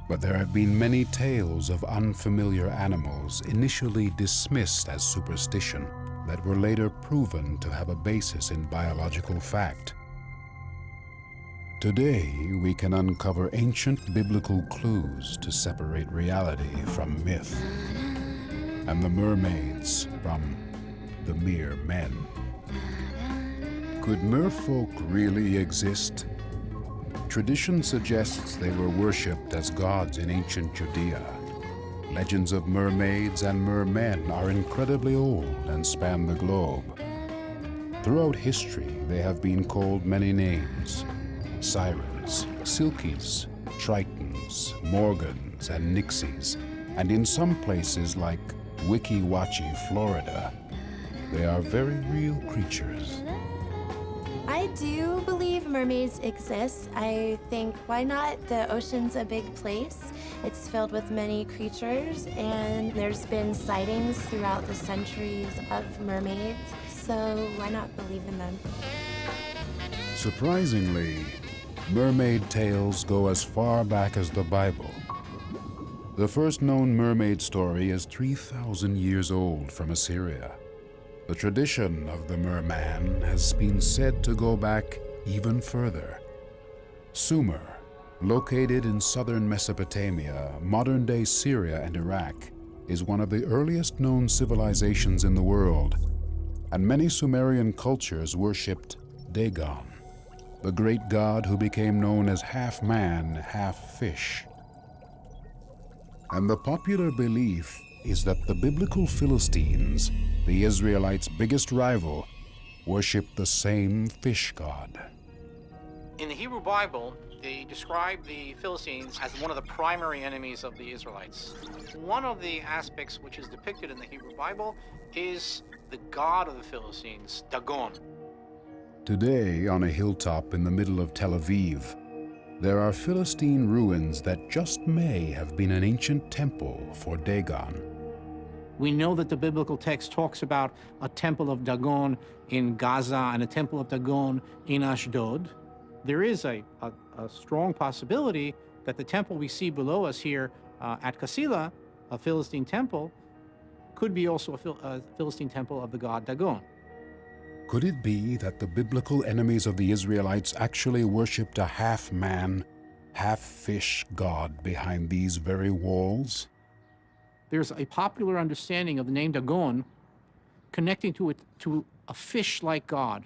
But there have been many tales of unfamiliar animals initially dismissed as superstition that were later proven to have a basis in biological fact. Today, we can uncover ancient biblical clues to separate reality from myth, and the mermaids from the mere men. Could merfolk really exist? Tradition suggests they were worshipped as gods in ancient Judea. Legends of mermaids and mermen are incredibly old and span the globe. Throughout history, they have been called many names: sirens, silkies, tritons, morgans, and nixies. And in some places like Weeki Wachee, Florida, they are very real creatures. I do believe mermaids exist. I think, why not? The ocean's a big place. It's filled with many creatures, and there's been sightings throughout the centuries of mermaids, so why not believe in them? Surprisingly, mermaid tales go as far back as the Bible. The first known mermaid story is 3,000 years old from Assyria. The tradition of the merman has been said to go back even further. Sumer, located in southern Mesopotamia, modern-day Syria and Iraq, is one of the earliest known civilizations in the world, and many Sumerian cultures worshipped Dagon, the great god who became known as half-man, half-fish. And the popular belief is that the biblical Philistines, the Israelites' biggest rival, worshiped the same fish god. In the Hebrew Bible, they describe the Philistines as one of the primary enemies of the Israelites. One of the aspects which is depicted in the Hebrew Bible is the god of the Philistines, Dagon. Today, on a hilltop in the middle of Tel Aviv, there are Philistine ruins that just may have been an ancient temple for Dagon. We know that the biblical text talks about a temple of Dagon in Gaza and a temple of Dagon in Ashdod. There is a strong possibility that the temple we see below us here at Kasila, a Philistine temple, could be also a Philistine temple of the god Dagon. Could it be that the biblical enemies of the Israelites actually worshipped a half-man, half-fish god behind these very walls? There's a popular understanding of the name Dagon connecting to a fish-like god.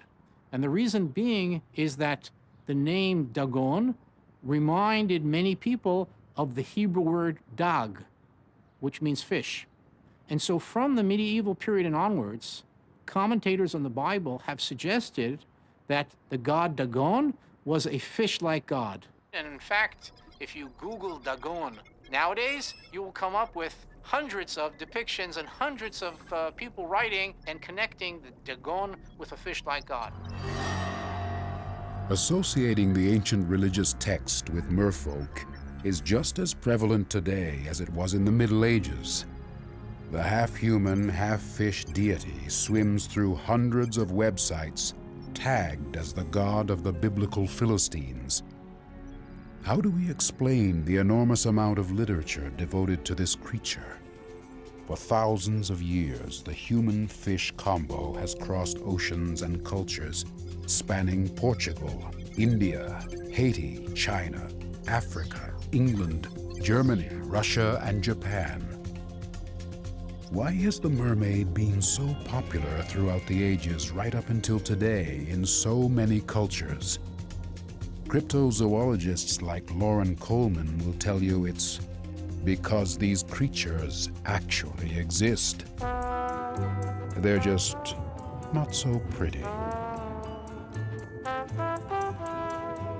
And the reason being is that the name Dagon reminded many people of the Hebrew word dag, which means fish. And so from the medieval period and onwards, commentators on the Bible have suggested that the god Dagon was a fish-like god. And in fact, if you Google Dagon nowadays, you will come up with hundreds of depictions and hundreds of people writing and connecting the Dagon with a fish-like god. Associating the ancient religious text with merfolk is just as prevalent today as it was in the Middle Ages. The half-human, half-fish deity swims through hundreds of websites tagged as the god of the biblical Philistines. How do we explain the enormous amount of literature devoted to this creature? For thousands of years, the human-fish combo has crossed oceans and cultures, spanning Portugal, India, Haiti, China, Africa, England, Germany, Russia, and Japan. Why has the mermaid been so popular throughout the ages right up until today in so many cultures? Cryptozoologists like Lauren Coleman will tell you it's because these creatures actually exist. They're just not so pretty.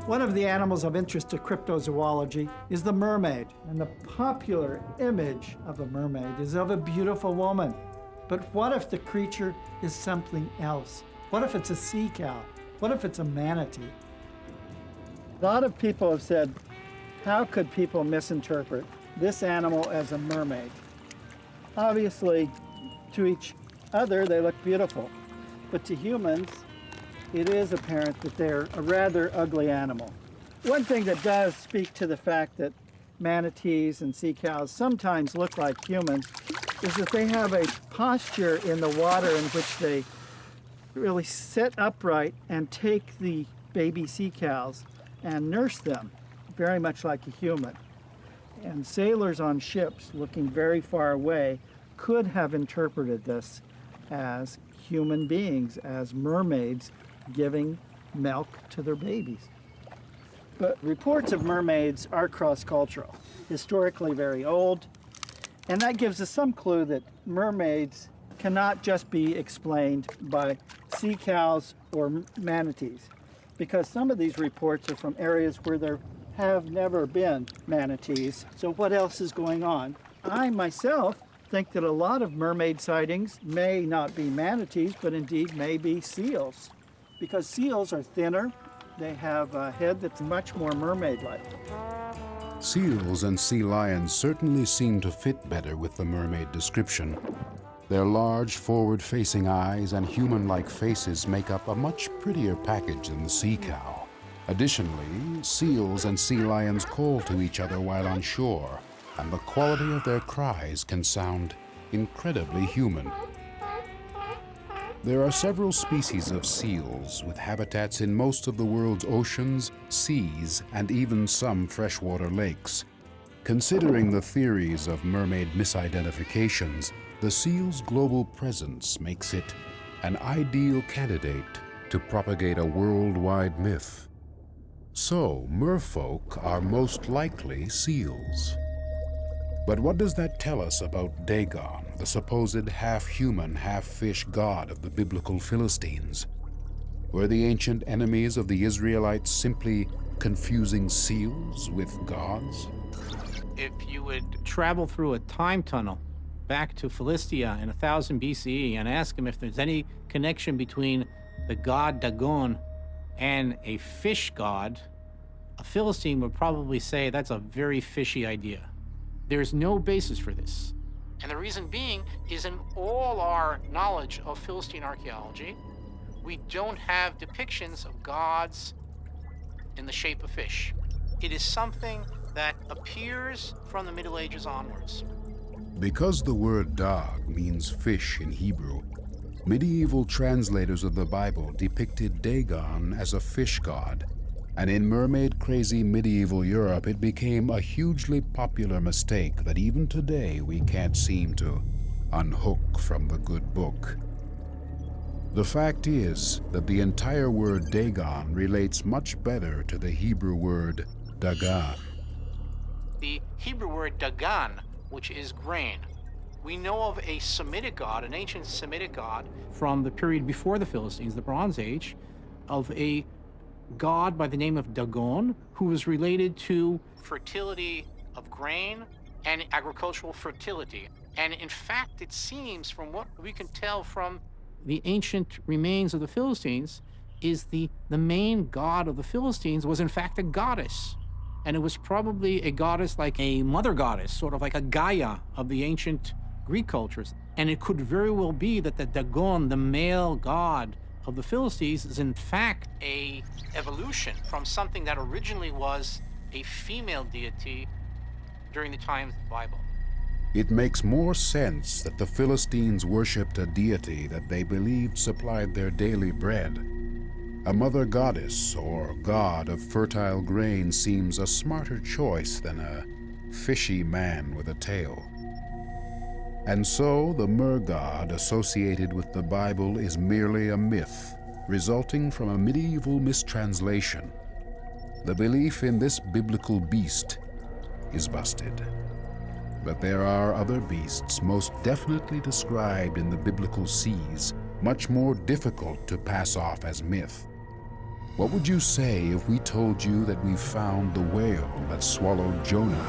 One of the animals of interest to cryptozoology is the mermaid, and the popular image of a mermaid is of a beautiful woman. But what if the creature is something else? What if it's a sea cow? What if it's a manatee? A lot of people have said, how could people misinterpret this animal as a mermaid? Obviously, to each other, they look beautiful, but to humans, it is apparent that they're a rather ugly animal. One thing that does speak to the fact that manatees and sea cows sometimes look like humans is that they have a posture in the water in which they really sit upright and take the baby sea cows and nurse them, very much like a human. And sailors on ships looking very far away could have interpreted this as human beings, as mermaids giving milk to their babies. But reports of mermaids are cross-cultural, historically very old, and that gives us some clue that mermaids cannot just be explained by sea cows or manatees, because some of these reports are from areas where there have never been manatees. So what else is going on? I myself think that a lot of mermaid sightings may not be manatees, but indeed may be seals, because seals are thinner. They have a head that's much more mermaid-like. Seals and sea lions certainly seem to fit better with the mermaid description. Their large, forward-facing eyes and human-like faces make up a much prettier package than the sea cow. Additionally, seals and sea lions call to each other while on shore, and the quality of their cries can sound incredibly human. There are several species of seals with habitats in most of the world's oceans, seas, and even some freshwater lakes. Considering the theories of mermaid misidentifications, the seal's global presence makes it an ideal candidate to propagate a worldwide myth. So, merfolk are most likely seals. But what does that tell us about Dagon, the supposed half-human, half-fish god of the biblical Philistines? Were the ancient enemies of the Israelites simply confusing seals with gods? If you would travel through a time tunnel back to Philistia in 1000 BCE and ask him if there's any connection between the god Dagon and a fish god, a Philistine would probably say that's a very fishy idea. There's no basis for this. And the reason being is in all our knowledge of Philistine archaeology, we don't have depictions of gods in the shape of fish. It is something that appears from the Middle Ages onwards. Because the word dag means fish in Hebrew, medieval translators of the Bible depicted Dagon as a fish god, and in mermaid-crazy medieval Europe it became a hugely popular mistake that even today we can't seem to unhook from the good book. The fact is that the entire word Dagon relates much better to the Hebrew word Dagan. The Hebrew word Dagan, which is grain. We know of a Semitic god, an ancient Semitic god from the period before the Philistines, the Bronze Age, of a god by the name of Dagon, who was related to fertility of grain and agricultural fertility. And in fact, it seems from what we can tell from the ancient remains of the Philistines is the main god of the Philistines was in fact a goddess. And it was probably a goddess like a mother goddess, sort of like a Gaia of the ancient Greek cultures. And it could very well be that the Dagon, the male god of the Philistines, is in fact a evolution from something that originally was a female deity during the times of the Bible. It makes more sense that the Philistines worshipped a deity that they believed supplied their daily bread. A mother goddess or god of fertile grain seems a smarter choice than a fishy man with a tail. And so the mer-god associated with the Bible is merely a myth, resulting from a medieval mistranslation. The belief in this biblical beast is busted. But there are other beasts most definitely described in the biblical seas, much more difficult to pass off as myth. What would you say if we told you that we found the whale that swallowed Jonah?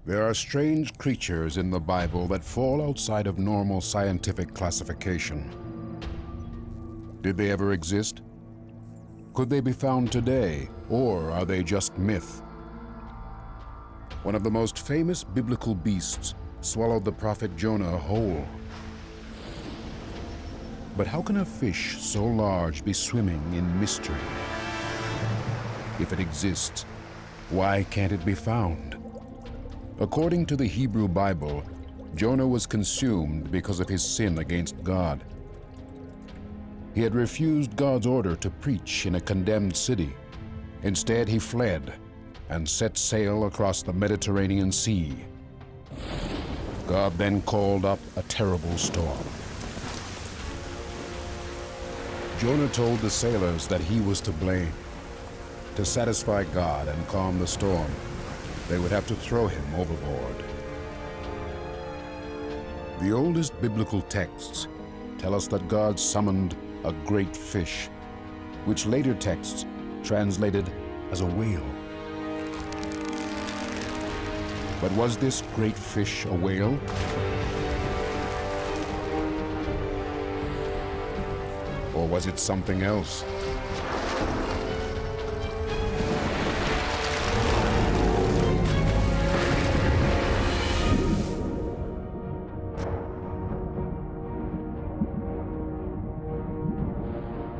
There are strange creatures in the Bible that fall outside of normal scientific classification. Did they ever exist? Could they be found today, or are they just myth? One of the most famous biblical beasts swallowed the prophet Jonah whole. But how can a fish so large be swimming in mystery? If it exists, why can't it be found? According to the Hebrew Bible, Jonah was consumed because of his sin against God. He had refused God's order to preach in a condemned city. Instead, he fled and set sail across the Mediterranean Sea. God then called up a terrible storm. Jonah told the sailors that he was to blame. To satisfy God and calm the storm, they would have to throw him overboard. The oldest biblical texts tell us that God summoned a great fish, which later texts translated as a whale. But was this great fish a whale? Or was it something else?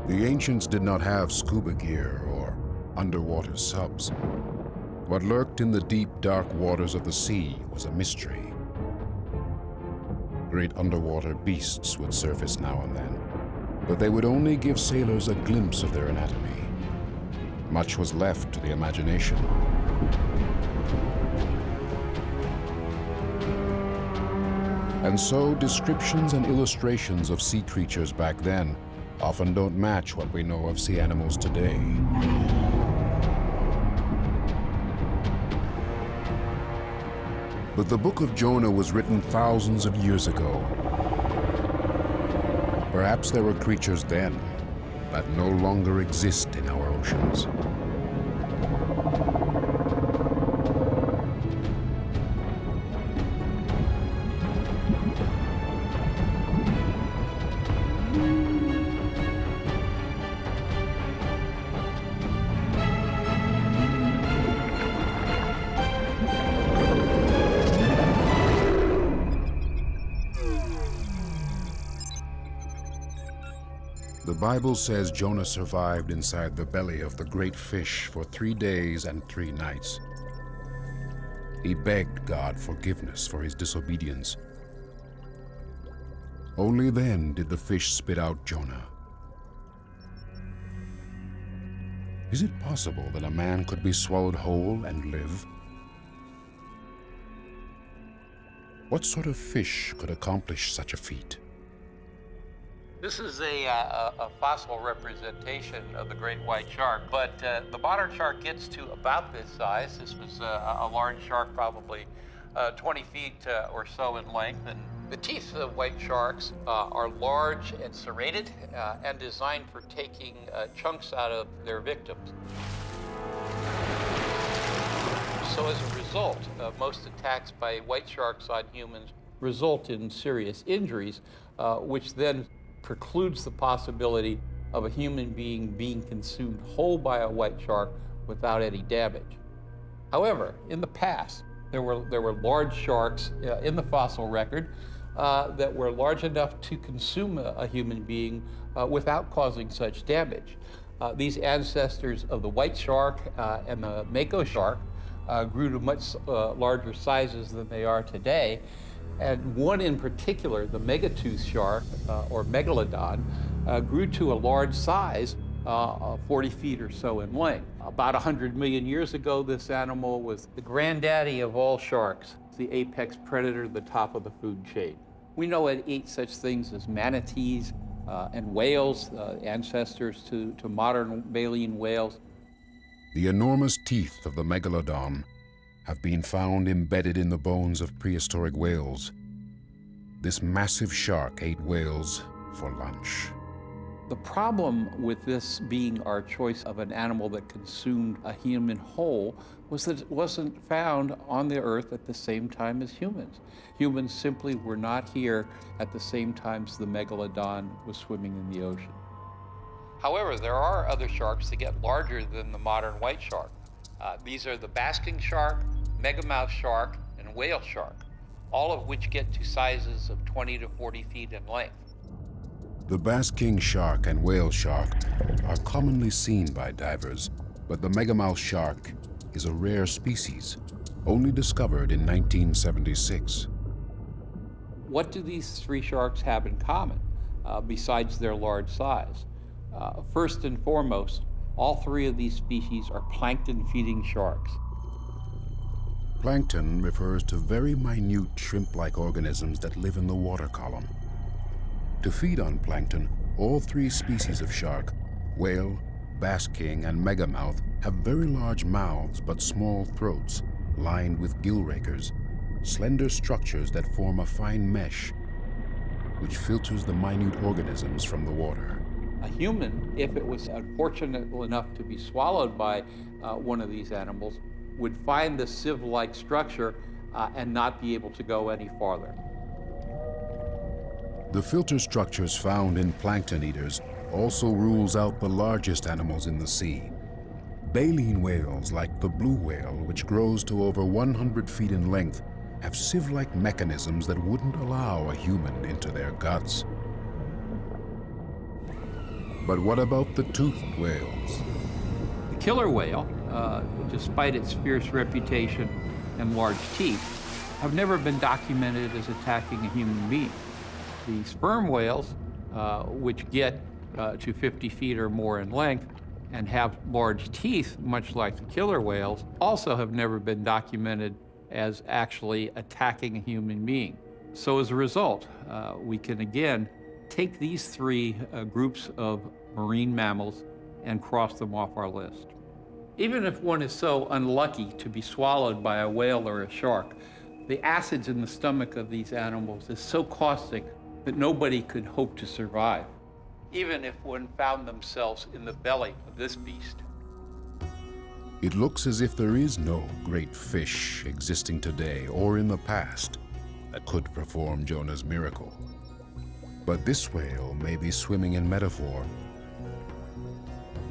The ancients did not have scuba gear or underwater subs. What lurked in the deep, dark waters of the sea was a mystery. Great underwater beasts would surface now and then, but they would only give sailors a glimpse of their anatomy. Much was left to the imagination. And so, descriptions and illustrations of sea creatures back then often don't match what we know of sea animals today. But the book of Jonah was written thousands of years ago. Perhaps there were creatures then that no longer exist in our oceans. The Bible says Jonah survived inside the belly of the great fish for 3 days and 3 nights. He begged God forgiveness for his disobedience. Only then did the fish spit out Jonah. Is it possible that a man could be swallowed whole and live? What sort of fish could accomplish such a feat? This is a fossil representation of the great white shark, but the modern shark gets to about this size. This was a large shark, probably 20 feet or so in length. And the teeth of white sharks are large and serrated and designed for taking chunks out of their victims. So as a result, most attacks by white sharks on humans result in serious injuries, which then precludes the possibility of a human being consumed whole by a white shark without any damage. However, in the past, there were large sharks in the fossil record that were large enough to consume a human being without causing such damage. These ancestors of the white shark and the mako shark grew to much larger sizes than they are today. And one in particular, the megatooth shark, or megalodon, grew to a large size, 40 feet or so in length. About 100 million years ago, this animal was the granddaddy of all sharks, the apex predator, the top of the food chain. We know it ate such things as manatees and whales, ancestors to modern baleen whales. The enormous teeth of the megalodon have been found embedded in the bones of prehistoric whales. This massive shark ate whales for lunch. The problem with this being our choice of an animal that consumed a human whole was that it wasn't found on the earth at the same time as humans. Humans simply were not here at the same time as the megalodon was swimming in the ocean. However, there are other sharks that get larger than the modern white shark. These are the basking shark, megamouth shark, and whale shark, all of which get to sizes of 20 to 40 feet in length. The basking shark and whale shark are commonly seen by divers, but the megamouth shark is a rare species. only discovered in 1976. What do these three sharks have in common besides their large size? First and foremost, all three of these species are plankton-feeding sharks. Plankton refers to very minute shrimp-like organisms that live in the water column. To feed on plankton, all three species of shark, whale, bass king, and megamouth, have very large mouths but small throats, lined with gill rakers, slender structures that form a fine mesh, which filters the minute organisms from the water. A human, if it was unfortunate enough to be swallowed by one of these animals, would find the sieve-like structure and not be able to go any farther. The filter structures found in plankton eaters also rules out the largest animals in the sea. Baleen whales, like the blue whale, which grows to over 100 feet in length, have sieve-like mechanisms that wouldn't allow a human into their guts. But what about the toothed whales? The killer whale, despite its fierce reputation and large teeth, have never been documented as attacking a human being. The sperm whales, which get to 50 feet or more in length and have large teeth, much like the killer whales, also have never been documented as actually attacking a human being. So as a result, we can again take these three groups of marine mammals and cross them off our list. Even if one is so unlucky to be swallowed by a whale or a shark, the acids in the stomach of these animals is so caustic that nobody could hope to survive, even if one found themselves in the belly of this beast. It looks as if there is no great fish existing today or in the past that could perform Jonah's miracle. But this whale may be swimming in metaphor.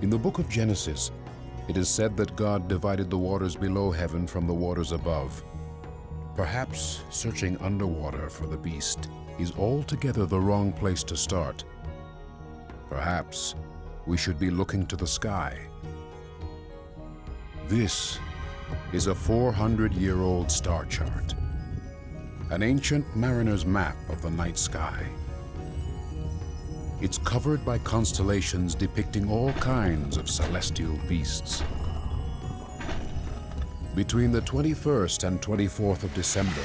In the book of Genesis, it is said that God divided the waters below heaven from the waters above. Perhaps searching underwater for the beast is altogether the wrong place to start. Perhaps we should be looking to the sky. This is a 400-year-old star chart, an ancient mariner's map of the night sky. It's covered by constellations depicting all kinds of celestial beasts. Between the 21st and 24th of December,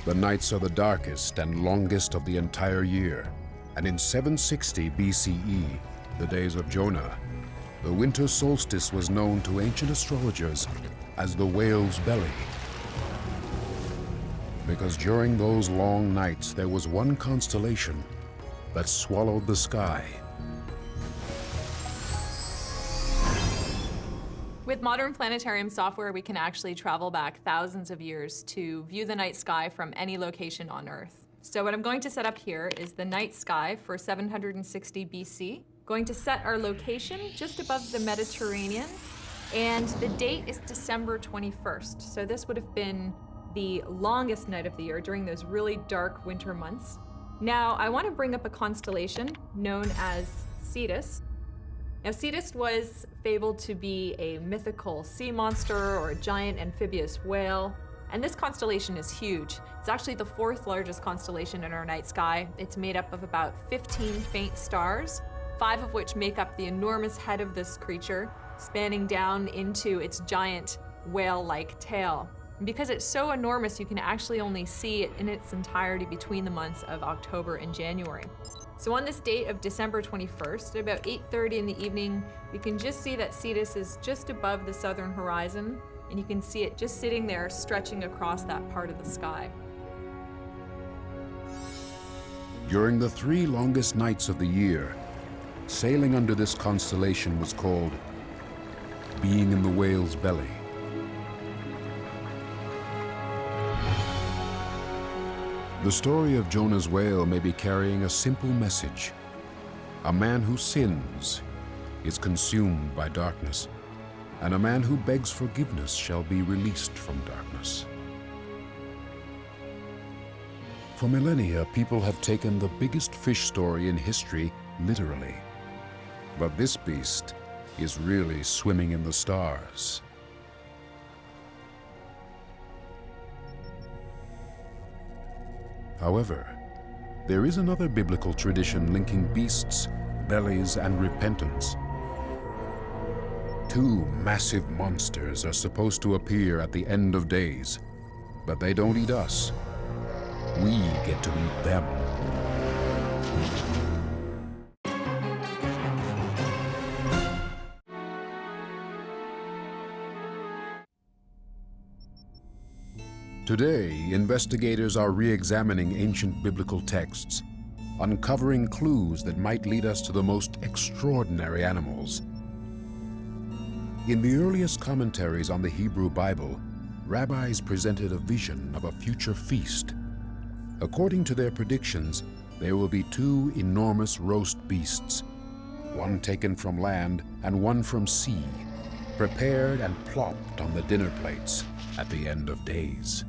the nights are the darkest and longest of the entire year, and in 760 BCE, the days of Jonah, the winter solstice was known to ancient astrologers as the whale's belly. Because during those long nights, there was one constellation that swallowed the sky. With modern planetarium software, we can actually travel back thousands of years to view the night sky from any location on Earth. So what I'm going to set up here is the night sky for 760 BC. Going to set our location just above the Mediterranean, and the date is December 21st. So this would have been the longest night of the year during those really dark winter months. Now, I want to bring up a constellation known as Cetus. Now, Cetus was fabled to be a mythical sea monster or a giant amphibious whale, and this constellation is huge. It's actually the fourth largest constellation in our night sky. It's made up of about 15 faint stars, 5 of which make up the enormous head of this creature, spanning down into its giant whale-like tail. And because it's so enormous, you can actually only see it in its entirety between the months of October and January. So on this date of December 21st, at about 8:30 in the evening, we can just see that Cetus is just above the southern horizon, and you can see it just sitting there stretching across that part of the sky. During the 3 longest nights of the year, sailing under this constellation was called being in the whale's belly. The story of Jonah's whale may be carrying a simple message. A man who sins is consumed by darkness, and a man who begs forgiveness shall be released from darkness. For millennia, people have taken the biggest fish story in history literally. But this beast is really swimming in the stars. However, there is another biblical tradition linking beasts, bellies, and repentance. Two massive monsters are supposed to appear at the end of days, but they don't eat us. We get to eat them. Today, investigators are re-examining ancient biblical texts, uncovering clues that might lead us to the most extraordinary animals. In the earliest commentaries on the Hebrew Bible, rabbis presented a vision of a future feast. According to their predictions, there will be two enormous roast beasts, one taken from land and one from sea, prepared and plopped on the dinner plates at the end of days.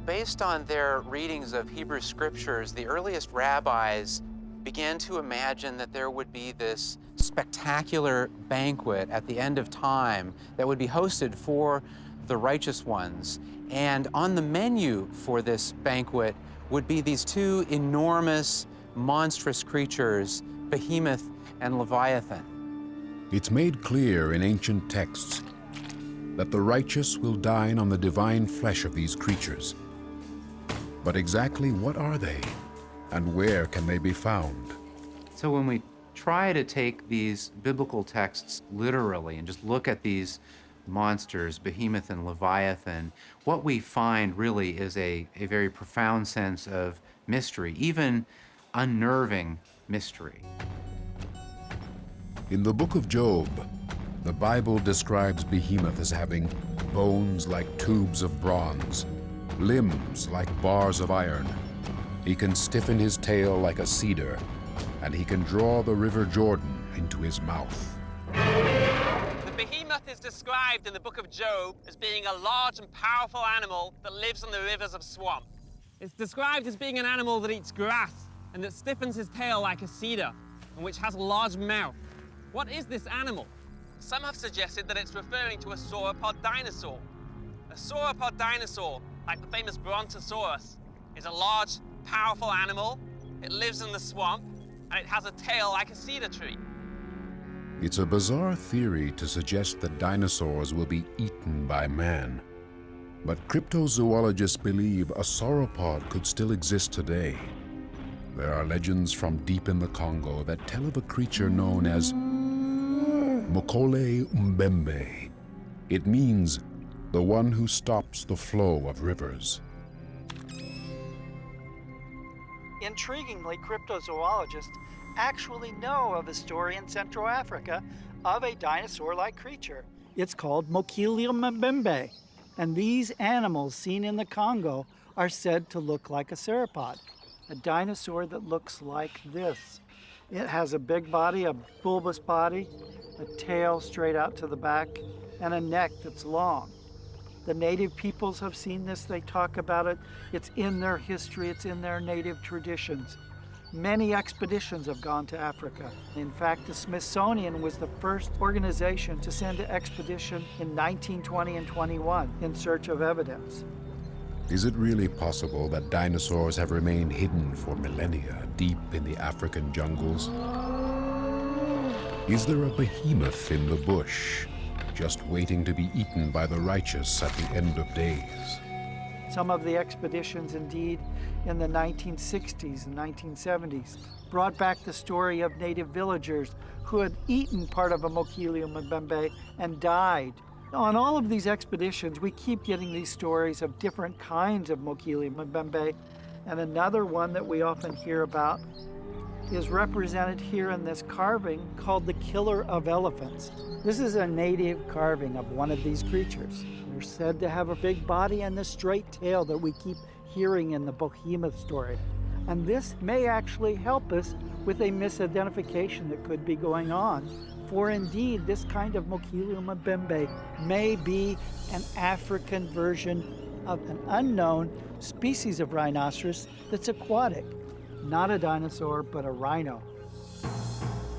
Based on their readings of Hebrew scriptures, the earliest rabbis began to imagine that there would be this spectacular banquet at the end of time that would be hosted for the righteous ones. And on the menu for this banquet would be these two enormous, monstrous creatures, Behemoth and Leviathan. It's made clear in ancient texts that the righteous will dine on the divine flesh of these creatures. But exactly what are they, and where can they be found? So when we try to take these biblical texts literally and just look at these monsters, Behemoth and Leviathan, what we find really is a very profound sense of mystery, even unnerving mystery. In the book of Job, the Bible describes Behemoth as having bones like tubes of bronze, limbs like bars of iron. He can stiffen his tail like a cedar, and he can draw the river Jordan into his mouth. The behemoth is described in the book of Job as being a large and powerful animal that lives in the rivers of swamp. It's described as being an animal that eats grass and that stiffens his tail like a cedar, and which has a large mouth. What is this animal? Some have suggested that it's referring to a sauropod dinosaur. A sauropod dinosaur, like the famous Brontosaurus, is a large, powerful animal. It lives in the swamp, and it has a tail like a cedar tree. It's a bizarre theory to suggest that dinosaurs will be eaten by man. But cryptozoologists believe a sauropod could still exist today. There are legends from deep in the Congo that tell of a creature known as Mokole Mbembe. It means the one who stops the flow of rivers. Intriguingly, cryptozoologists actually know of a story in Central Africa of a dinosaur-like creature. It's called Mokele Mbembe, and these animals seen in the Congo are said to look like a sauropod, a dinosaur that looks like this. It has a big body, a bulbous body, a tail straight out to the back, and a neck that's long. The native peoples have seen this, they talk about it. It's in their history, it's in their native traditions. Many expeditions have gone to Africa. In fact, the Smithsonian was the first organization to send an expedition in 1920 and 21 in search of evidence. Is it really possible that dinosaurs have remained hidden for millennia deep in the African jungles? Is there a behemoth in the bush, just waiting to be eaten by the righteous at the end of days? Some of the expeditions, indeed, in the 1960s and 1970s, brought back the story of native villagers who had eaten part of a Mokele Mbembe and died. On all of these expeditions, we keep getting these stories of different kinds of Mokele Mbembe, and another one that we often hear about is represented here in this carving called the Killer of Elephants. This is a native carving of one of these creatures. They're said to have a big body and the straight tail that we keep hearing in the behemoth story. And this may actually help us with a misidentification that could be going on. For indeed, this kind of Mokele Mbembe may be an African version of an unknown species of rhinoceros that's aquatic. Not a dinosaur, but a rhino.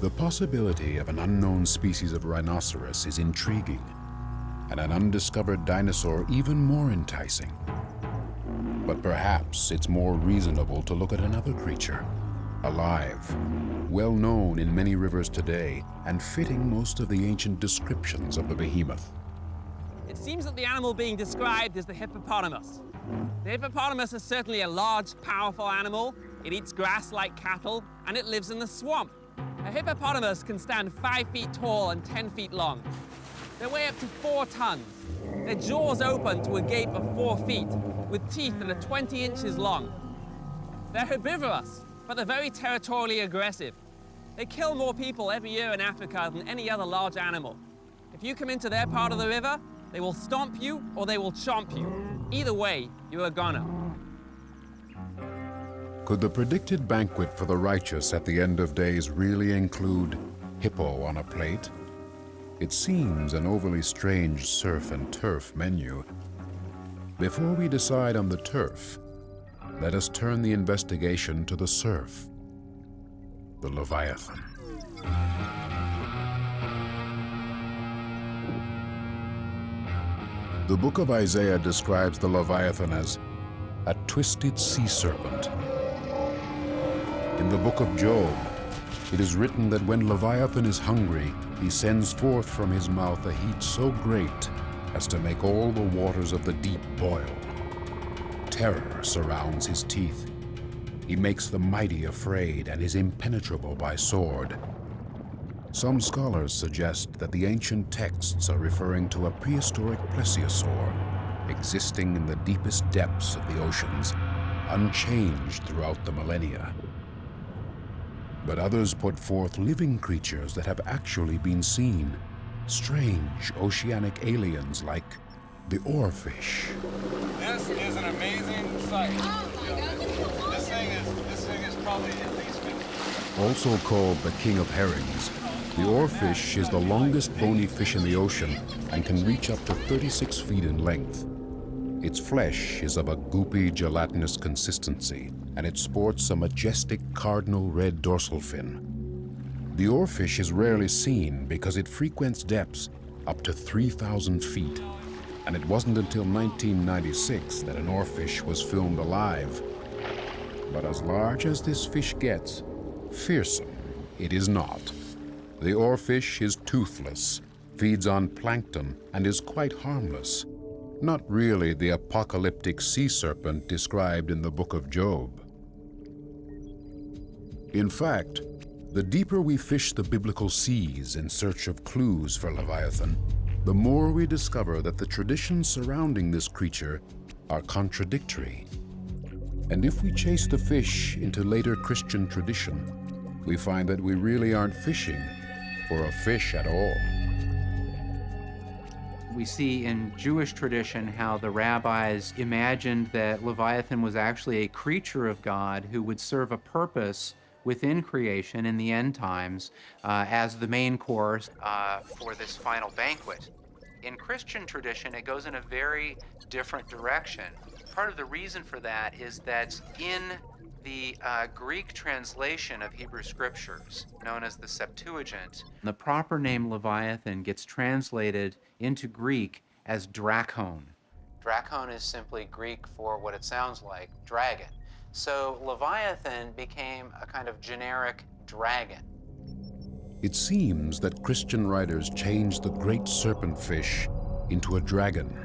The possibility of an unknown species of rhinoceros is intriguing, and an undiscovered dinosaur even more enticing. But perhaps it's more reasonable to look at another creature, alive, well known in many rivers today, and fitting most of the ancient descriptions of the behemoth. It seems that the animal being described is the hippopotamus. The hippopotamus is certainly a large, powerful animal. It eats grass like cattle, and it lives in the swamp. A hippopotamus can stand 5 feet tall and 10 feet long. They weigh up to 4 tons. Their jaws open to a gape of 4 feet, with teeth that are 20 inches long. They're herbivorous, but they're very territorially aggressive. They kill more people every year in Africa than any other large animal. If you come into their part of the river, they will stomp you or they will chomp you. Either way, you're a goner. Could the predicted banquet for the righteous at the end of days really include hippo on a plate? It seems an overly strange surf and turf menu. Before we decide on the turf, let us turn the investigation to the surf, the Leviathan. The book of Isaiah describes the Leviathan as a twisted sea serpent. In the book of Job, it is written that when Leviathan is hungry, he sends forth from his mouth a heat so great as to make all the waters of the deep boil. Terror surrounds his teeth. He makes the mighty afraid and is impenetrable by sword. Some scholars suggest that the ancient texts are referring to a prehistoric plesiosaur existing in the deepest depths of the oceans, unchanged throughout the millennia. But others put forth living creatures that have actually been seen, strange oceanic aliens like the oarfish. This is an amazing sight. This thing is probably at least 50. Also called the king of herrings, the oarfish is the longest bony fish in the ocean and can reach up to 36 feet in length. Its flesh is of a goopy, gelatinous consistency, and it sports a majestic cardinal red dorsal fin. The oarfish is rarely seen because it frequents depths up to 3,000 feet, and it wasn't until 1996 that an oarfish was filmed alive. But as large as this fish gets, fearsome it is not. The oarfish is toothless, feeds on plankton, and is quite harmless. Not really the apocalyptic sea serpent described in the book of Job. In fact, the deeper we fish the biblical seas in search of clues for Leviathan, the more we discover that the traditions surrounding this creature are contradictory. And if we chase the fish into later Christian tradition, we find that we really aren't fishing for a fish at all. We see in Jewish tradition how the rabbis imagined that Leviathan was actually a creature of God who would serve a purpose within creation in the end times as the main course for this final banquet. In Christian tradition, it goes in a very different direction. Part of the reason for that is that in the Greek translation of Hebrew scriptures, known as the Septuagint, the proper name Leviathan gets translated into Greek as Drakon. Drakon is simply Greek for what it sounds like, dragon. So Leviathan became a kind of generic dragon. It seems that Christian writers changed the great serpent fish into a dragon.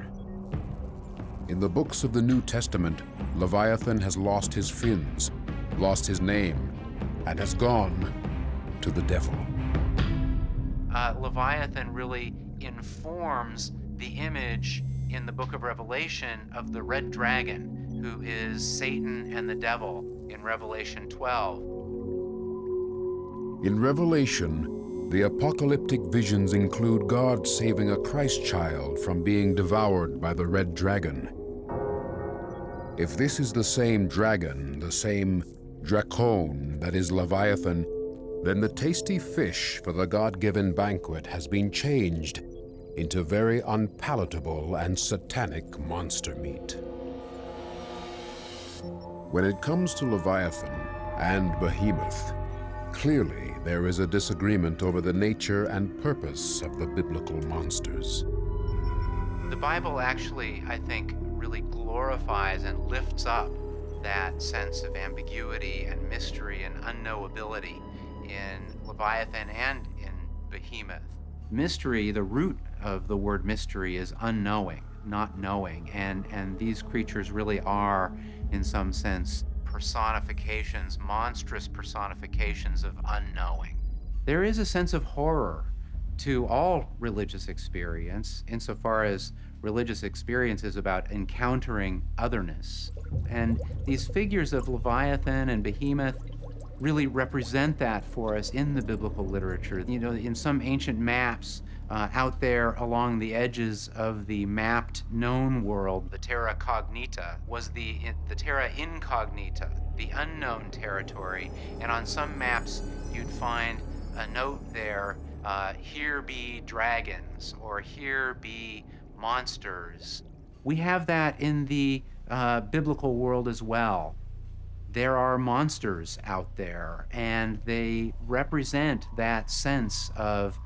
In the books of the New Testament, Leviathan has lost his fins, lost his name, and has gone to the devil. Leviathan really informs the image in the book of Revelation of the red dragon, who is Satan and the devil in Revelation 12. In Revelation, the apocalyptic visions include God saving a Christ child from being devoured by the red dragon. If this is the same dragon, the same Drakon that is Leviathan, then the tasty fish for the God-given banquet has been changed into very unpalatable and satanic monster meat. When it comes to Leviathan and Behemoth, clearly there is a disagreement over the nature and purpose of the biblical monsters. The Bible actually, I think, really glorifies and lifts up that sense of ambiguity and mystery and unknowability in Leviathan and in Behemoth. Mystery, the root of the word mystery is unknowing, not knowing, and these creatures really are, in some sense, personifications, monstrous personifications of unknowing. There is a sense of horror to all religious experience, insofar as religious experience is about encountering otherness. And these figures of Leviathan and Behemoth really represent that for us in the biblical literature. You know, in some ancient maps out there along the edges of the mapped known world, the terra cognita was the terra incognita, the unknown territory. And on some maps, you'd find a note there, here be dragons, or here be monsters. We have that in the biblical world as well. There are monsters out there, and they represent that sense of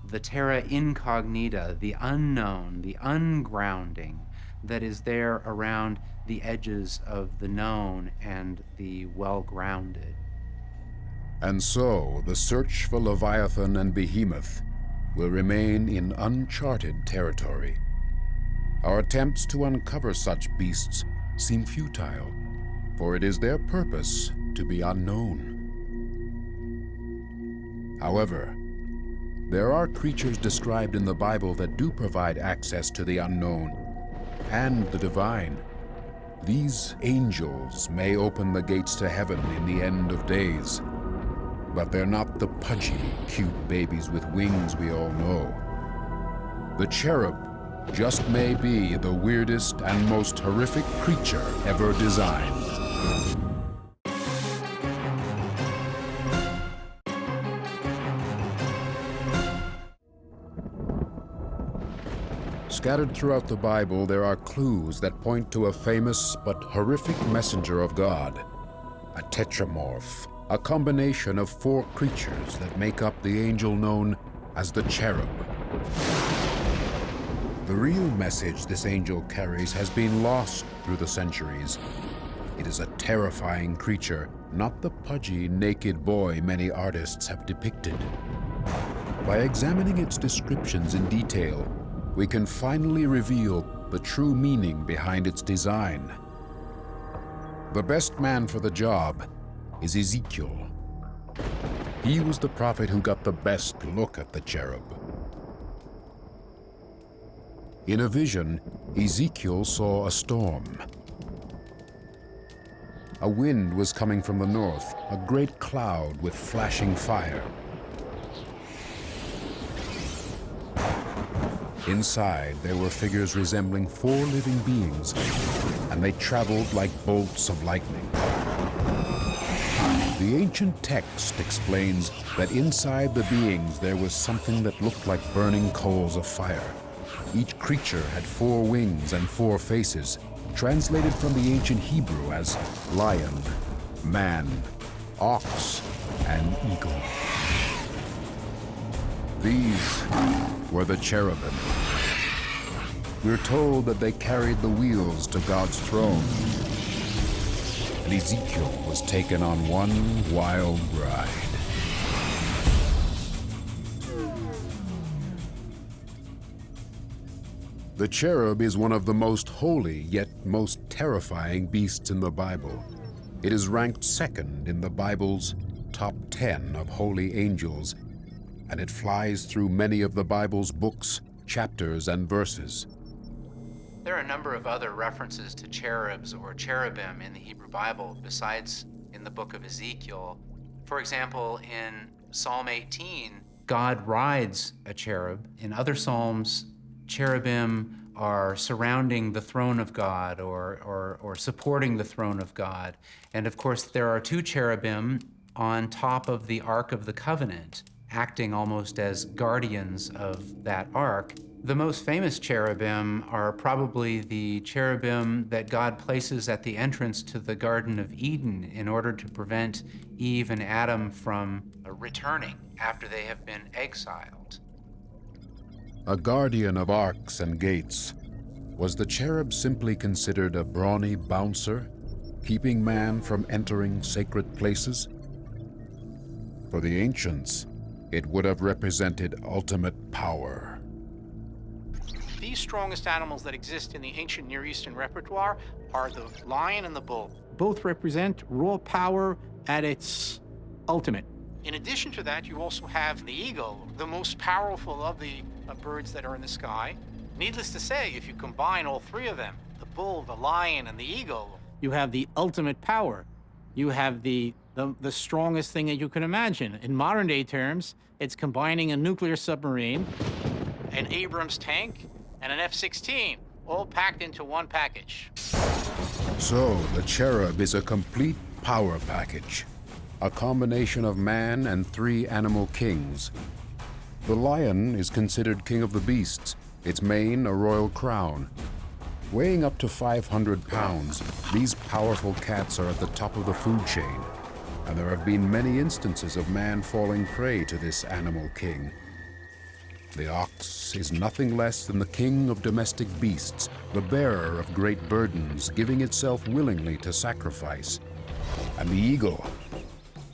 the terra incognita, the unknown, the ungrounding that is there around the edges of the known and the well-grounded. And so the search for Leviathan and Behemoth will remain in uncharted territory. Our attempts to uncover such beasts seem futile, for it is their purpose to be unknown. However, there are creatures described in the Bible that do provide access to the unknown and the divine. These angels may open the gates to heaven in the end of days, but they're not the pudgy, cute babies with wings we all know. The cherub just may be the weirdest and most horrific creature ever designed. Scattered throughout the Bible, there are clues that point to a famous but horrific messenger of God, a tetramorph, a combination of 4 creatures that make up the angel known as the cherub. The real message this angel carries has been lost through the centuries. It is a terrifying creature, not the pudgy, naked boy many artists have depicted. By examining its descriptions in detail, we can finally reveal the true meaning behind its design. The best man for the job is Ezekiel. He was the prophet who got the best look at the cherub. In a vision, Ezekiel saw a storm. A wind was coming from the north, a great cloud with flashing fire. Inside, there were figures resembling 4 living beings, and they traveled like bolts of lightning. The ancient text explains that inside the beings there was something that looked like burning coals of fire. Each creature had 4 wings and 4 faces, translated from the ancient Hebrew as lion, man, ox, and eagle. These were the cherubim. We're told that they carried the wheels to God's throne, and Ezekiel was taken on one wild ride. The cherub is one of the most holy yet most terrifying beasts in the Bible. It is ranked 2nd in the Bible's top 10 of holy angels, and it flies through many of the Bible's books, chapters, and verses. There are a number of other references to cherubs or cherubim in the Hebrew Bible besides in the book of Ezekiel. For example, in Psalm 18, God rides a cherub. In other psalms, cherubim are surrounding the throne of God or supporting the throne of God. And of course, there are 2 cherubim on top of the Ark of the Covenant, acting almost as guardians of that ark. The most famous cherubim are probably the cherubim that God places at the entrance to the Garden of Eden in order to prevent Eve and Adam from returning after they have been exiled. A guardian of arks and gates, Was the cherub simply considered a brawny bouncer, keeping man from entering sacred places? For the ancients, it would have represented ultimate power. The strongest animals that exist in the ancient Near Eastern repertoire are the lion and the bull. Both represent raw power at its ultimate. In addition to that, you also have the eagle, the most powerful of the birds that are in the sky. Needless to say, if you combine all three of them, the bull, the lion, and the eagle, you have the ultimate power. You have the strongest thing that you can imagine. In modern day terms, it's combining a nuclear submarine, an Abrams tank, and an F-16, all packed into one package. So, the cherub is a complete power package, a combination of man and 3 animal kings. The lion is considered king of the beasts, its mane a royal crown. Weighing up to 500 pounds, these powerful cats are at the top of the food chain, and there have been many instances of man falling prey to this animal king. The ox is nothing less than the king of domestic beasts, the bearer of great burdens, giving itself willingly to sacrifice. And the eagle,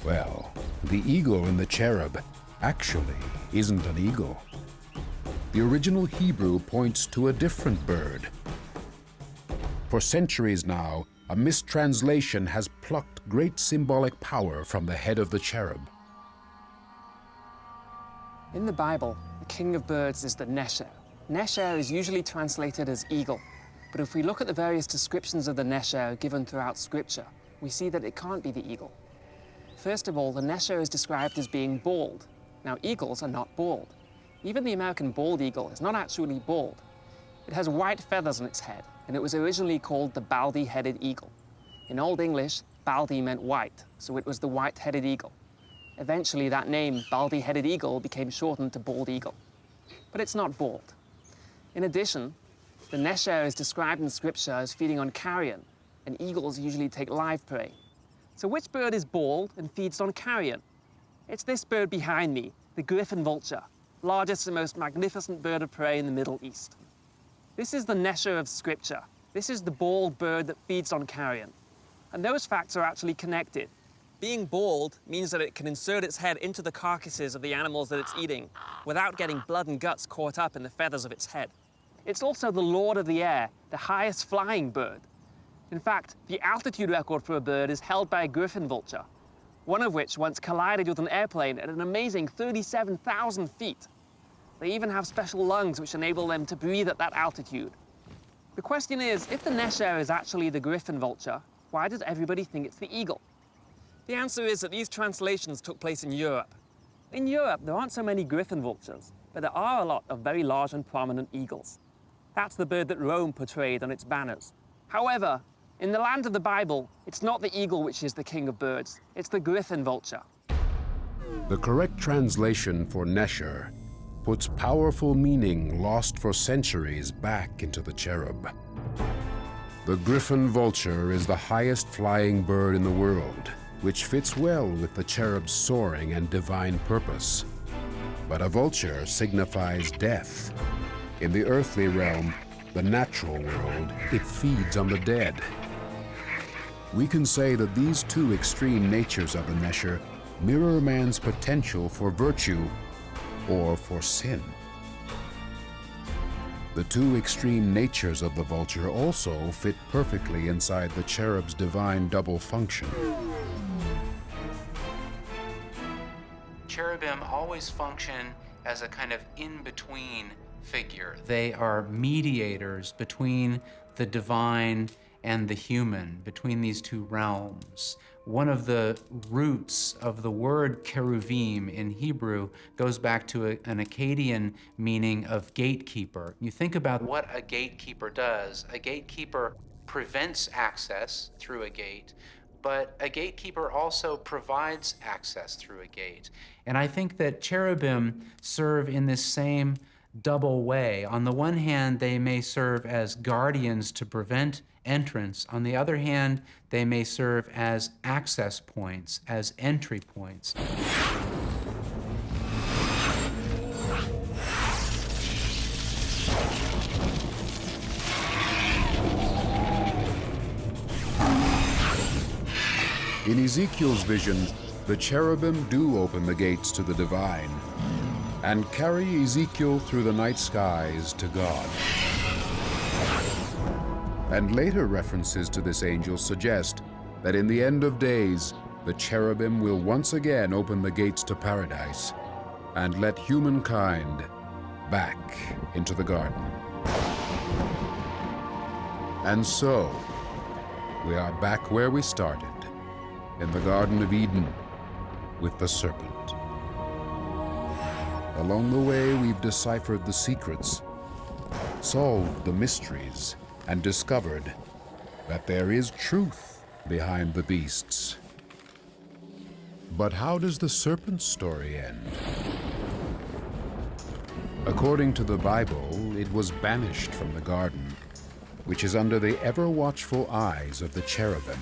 well, the eagle in the cherub actually isn't an eagle. The original Hebrew points to a different bird. For centuries now, a mistranslation has plucked great symbolic power from the head of the cherub. In the Bible, the king of birds is the Nesher. Nesher is usually translated as eagle, but if we look at the various descriptions of the Nesher given throughout Scripture, we see that it can't be the eagle. First of all, the Nesher is described as being bald. Now, eagles are not bald. Even the American bald eagle is not actually bald. It has white feathers on its head, and it was originally called the baldy-headed eagle. In Old English, baldy meant white, so it was the white-headed eagle. Eventually, that name, baldy-headed eagle, became shortened to bald eagle. But it's not bald. In addition, the Nesher is described in Scripture as feeding on carrion, and eagles usually take live prey. So which bird is bald and feeds on carrion? It's this bird behind me, the griffon vulture, largest and most magnificent bird of prey in the Middle East. This is the Nesher of Scripture. This is the bald bird that feeds on carrion. And those facts are actually connected. Being bald means that it can insert its head into the carcasses of the animals that it's eating without getting blood and guts caught up in the feathers of its head. It's also the lord of the air, the highest flying bird. In fact, the altitude record for a bird is held by a griffon vulture, one of which once collided with an airplane at an amazing 37,000 feet. They even have special lungs which enable them to breathe at that altitude. The question is, if the Nesher is actually the griffon vulture, why does everybody think it's the eagle? The answer is that these translations took place in Europe. In Europe, there aren't so many griffon vultures, but there are a lot of very large and prominent eagles. That's the bird that Rome portrayed on its banners. However, in the land of the Bible, it's not the eagle which is the king of birds, it's the griffon vulture. The correct translation for Nesher puts powerful meaning lost for centuries back into the cherub. The griffon vulture is the highest flying bird in the world, which fits well with the cherub's soaring and divine purpose. But a vulture signifies death. In the earthly realm, the natural world, it feeds on the dead. We can say that these two extreme natures of the Nesher mirror man's potential for virtue or for sin. The two extreme natures of the vulture also fit perfectly inside the cherub's divine double function. Cherubim always function as a kind of in-between figure. They are mediators between the divine and the human, between these two realms. One of the roots of the word cheruvim in Hebrew goes back to an Akkadian meaning of gatekeeper. You think about what a gatekeeper does. A gatekeeper prevents access through a gate, but a gatekeeper also provides access through a gate. And I think that cherubim serve in this same double way. On the one hand, they may serve as guardians to prevent entrance. On the other hand, they may serve as access points, as entry points. In Ezekiel's vision, the cherubim do open the gates to the divine and carry Ezekiel through the night skies to God. And later references to this angel suggest that in the end of days, the cherubim will once again open the gates to paradise and let humankind back into the garden. And so, we are back where we started, in the Garden of Eden, with the serpent. Along the way, we've deciphered the secrets, solved the mysteries, and discovered that there is truth behind the beasts. But how does the serpent's story end? According to the Bible, it was banished from the garden, which is under the ever-watchful eyes of the cherubim.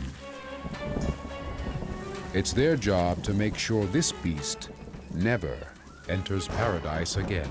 It's their job to make sure this beast never enters paradise again.